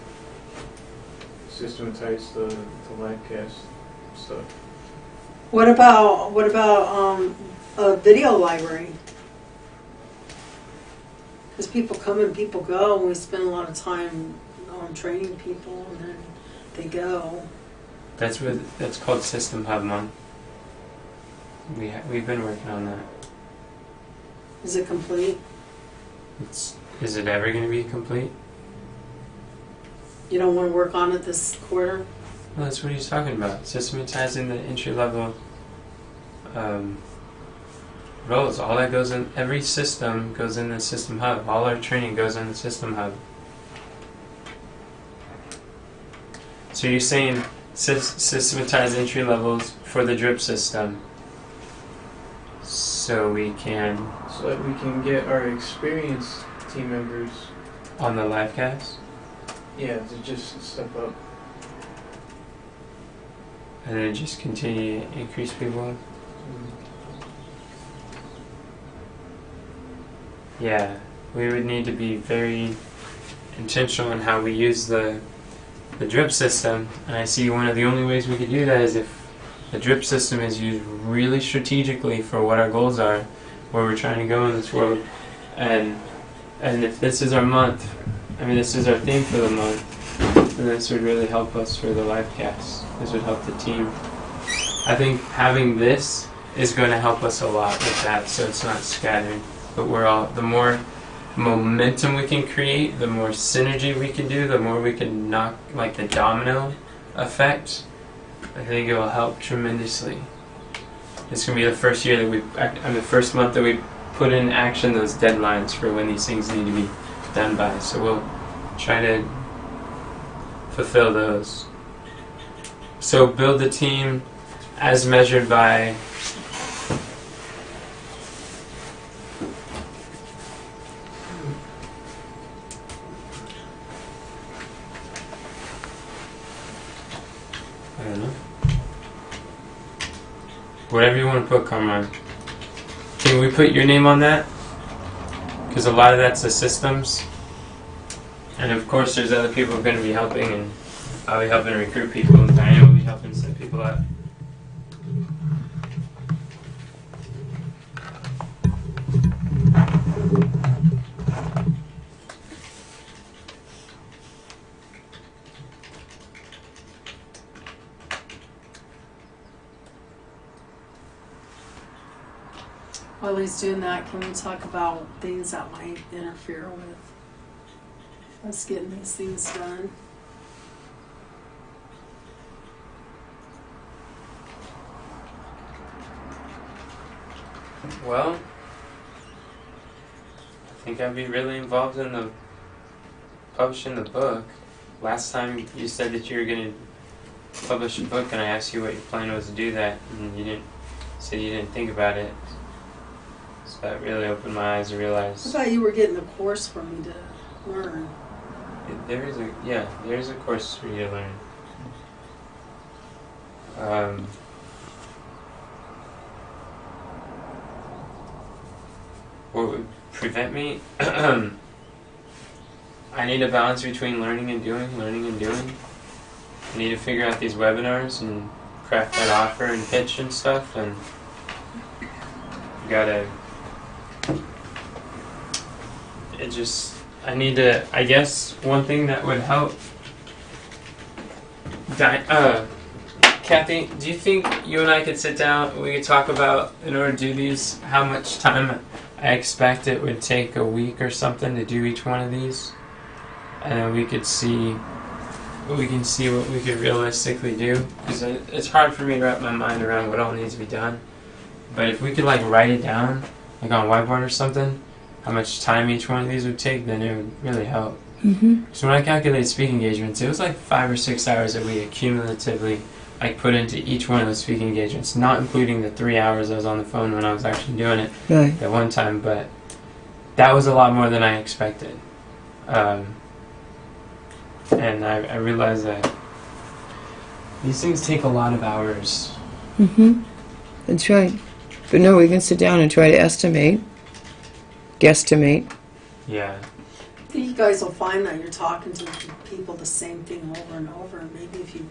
systematize the live cast stuff. what about a video library? Because people come and people go, and we spend a lot of time training people, and then they go. That's called System Hub, Mom. We've been working on that. Is it complete? Is it ever going to be complete? You don't want to work on it this quarter? Well, that's what he's talking about. Systematizing the entry level roles. All that goes in, every system goes in the System Hub. All our training goes in the System Hub. So you're saying systematize entry levels for the drip system, so we can So that we can get our experienced team members, on the live cast, to just step up. and then just continue to increase people. Yeah, we would need to be very intentional in how we use the drip system, and I see one of the only ways we could do that is if the drip system is used really strategically for what our goals are, where we're trying to go in this world, and if this is our month, this is our theme for the month, then this would really help us for the live cast. This would help the team. I think having this is going to help us a lot with that, so it's not scattered. But the more momentum we can create, the more synergy we can do, the more we can knock, like the domino effect, I think it will help tremendously. It's going to be the first year that the first month that we put in action those deadlines for when these things need to be done by. So we'll try to fulfill those. So build the team as measured by I don't know. Whatever you want to put, Carmine. Can we put your name on that? Because a lot of that's the systems. And of course there's other people who are going to be helping, and I'll be helping recruit people, and Diane will be helping set people up. While he's doing that, can we talk about things that might interfere with us getting these things done? Well, I think I'd be really involved in the publishing the book. Last time you said that you were going to publish a book, and I asked you what your plan was to do that, and you didn't think about it. So that really opened my eyes to I realize thought you were getting a course for me to learn. there is a course for you to learn. What would prevent me? I need a balance between learning and doing. I need to figure out these webinars and craft that offer and pitch and stuff, and I guess one thing that would help, Kathy, do you think you and I could sit down, we could talk about, in order to do these, how much time I expect it would take a week or something to do each one of these? And then we can see what we could realistically do. Because it's hard for me to wrap my mind around what all needs to be done. But if we could write it down, on a whiteboard or something, how much time each one of these would take, then it would really help. So when I calculated speaking engagements, it was 5 or 6 hours that we accumulatively put into each one of those speaking engagements, not including the 3 hours I was on the phone when I was actually doing it at one time, but that was a lot more than I expected. And I realize that these things take a lot of hours. Mm-hmm. That's right. But no, we can sit down and try to guesstimate. Yeah. I think you guys will find that you're talking to people the same thing over and over. And maybe if you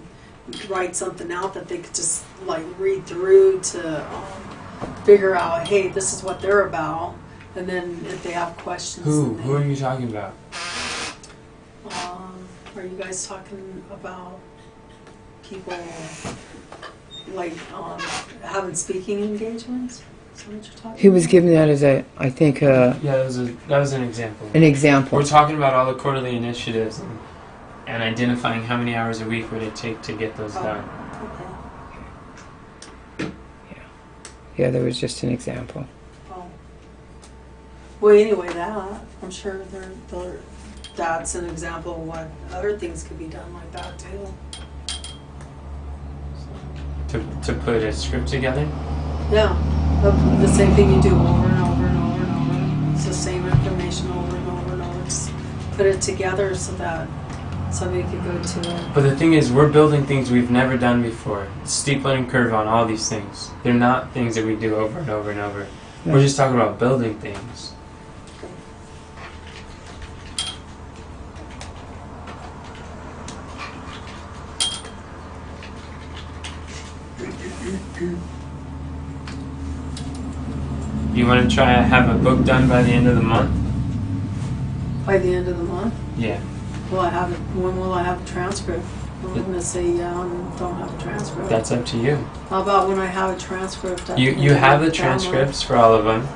write something out that they could just like read through to figure out, hey, this is what they're about. And then if they have questions. Who are you talking about? Are you guys talking about people like having speaking engagements? Is that what you're talking He was about? giving that as a, I think, Yeah, that was an example. an example. We're talking about all the quarterly initiatives and identifying how many hours a week would it take to get those done. Okay. Yeah, there was just an example. Oh. Well, anyway, I'm sure that's an example of what other things could be done like that too. To put a script together? Yeah, the same thing you do over and over and over and over. It's the same information over and over and over. Just put it together so that somebody could go to it. But the thing is, we're building things we've never done before. Steep learning curve on all these things. They're not things that we do over and over and over. No. We're just talking about building things. You want to try to have a book done by the end of the month? By the end of the month, Yeah. when will I have a transcript? I'm going to say don't have a transcript. That's up to you. How about when I have a transcript? I You can have the download? transcripts for all of them.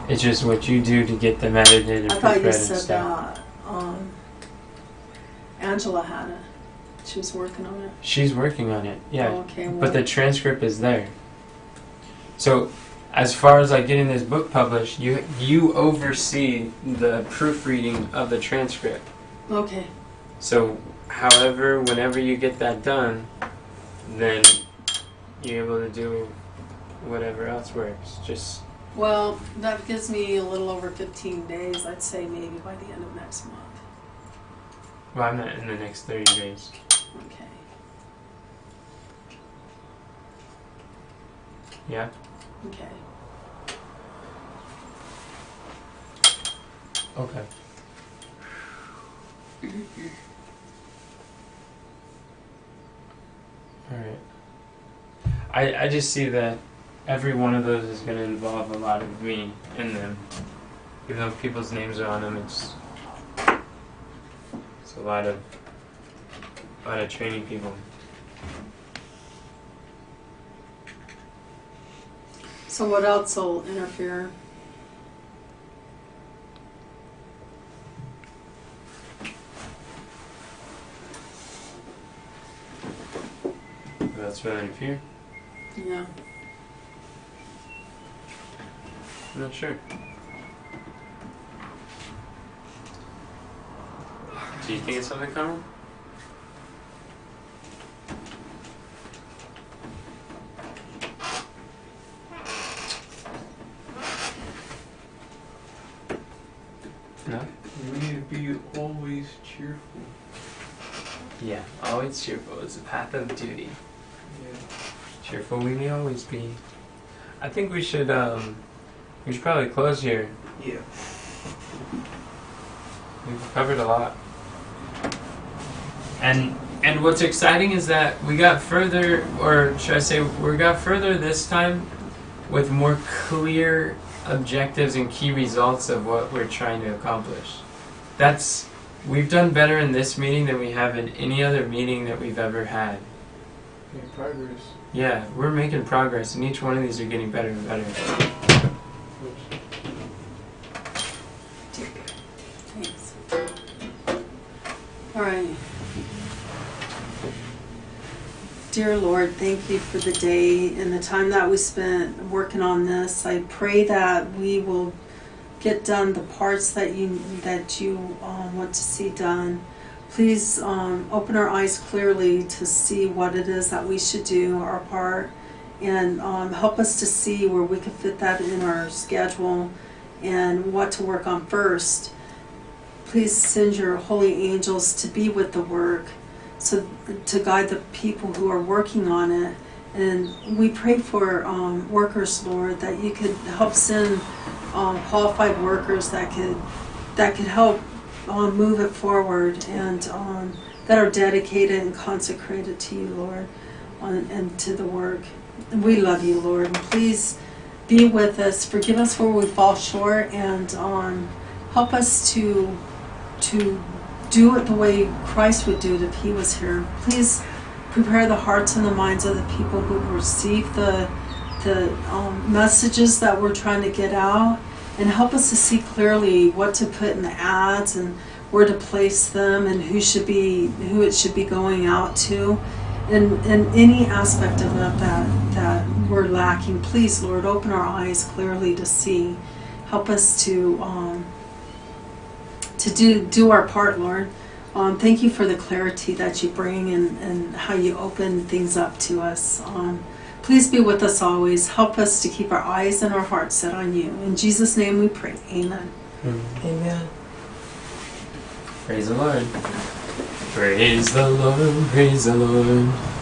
It's just what you do to get them edited and I thought proofread you and said stuff. that Angela had it. She was working on it. She's working on it. Yeah. Oh, okay. Well, But the transcript is there. So, as far as like getting this book published, you oversee the proofreading of the transcript. okay. So, however, whenever you get that done, then you're able to do whatever else works. Just Well, that gives me a little over 15 days. I'd say maybe by the end of next month. well, I'm not in the next 30 days. Okay. Yeah. Okay. Okay. All right. I just see that every one of those is going to involve a lot of me in them. Even though people's names are on them, it's a lot of training people. So what else will interfere? That's really interfere. Yeah. I'm not sure. Do you think it's something common? No? We need to be always cheerful. Yeah, always cheerful is the path of duty. Yeah. Cheerful we may always be. I think we should probably close here. Yeah. We've covered a lot. And what's exciting is that we got further, or should I say, we got further this time with more clear objectives and key results of what we're trying to accomplish. We've done better in this meeting than we have in any other meeting that we've ever had. Yeah, progress. Yeah, we're making progress, and each one of these are getting better and better. Thanks. All right. Dear Lord, thank you for the day and the time that we spent working on this. I pray that we will get done the parts that you want to see done. Please open our eyes clearly to see what it is that we should do, our part, and help us to see where we can fit that in our schedule and what to work on first. please send your holy angels to be with the work, so to guide the people who are working on it. And we pray for workers, Lord, that you could help send qualified workers that could help move it forward, and that are dedicated and consecrated to you, Lord, and to the work. And we love you, Lord. And please be with us. Forgive us where we fall short, and help us to do it the way Christ would do it if he was here. Please prepare the hearts and the minds of the people who receive the messages that we're trying to get out, and help us to see clearly what to put in the ads and where to place them, and who it should be going out to, and any aspect of it that we're lacking. Please, Lord, open our eyes clearly to see. Help us to do our part, Lord. Thank you for the clarity that you bring, and how you open things up to us. Please be with us always. Help us to keep our eyes and our hearts set on you. In Jesus' name we pray. Amen. Amen. Praise the Lord. Praise the Lord. Praise the Lord.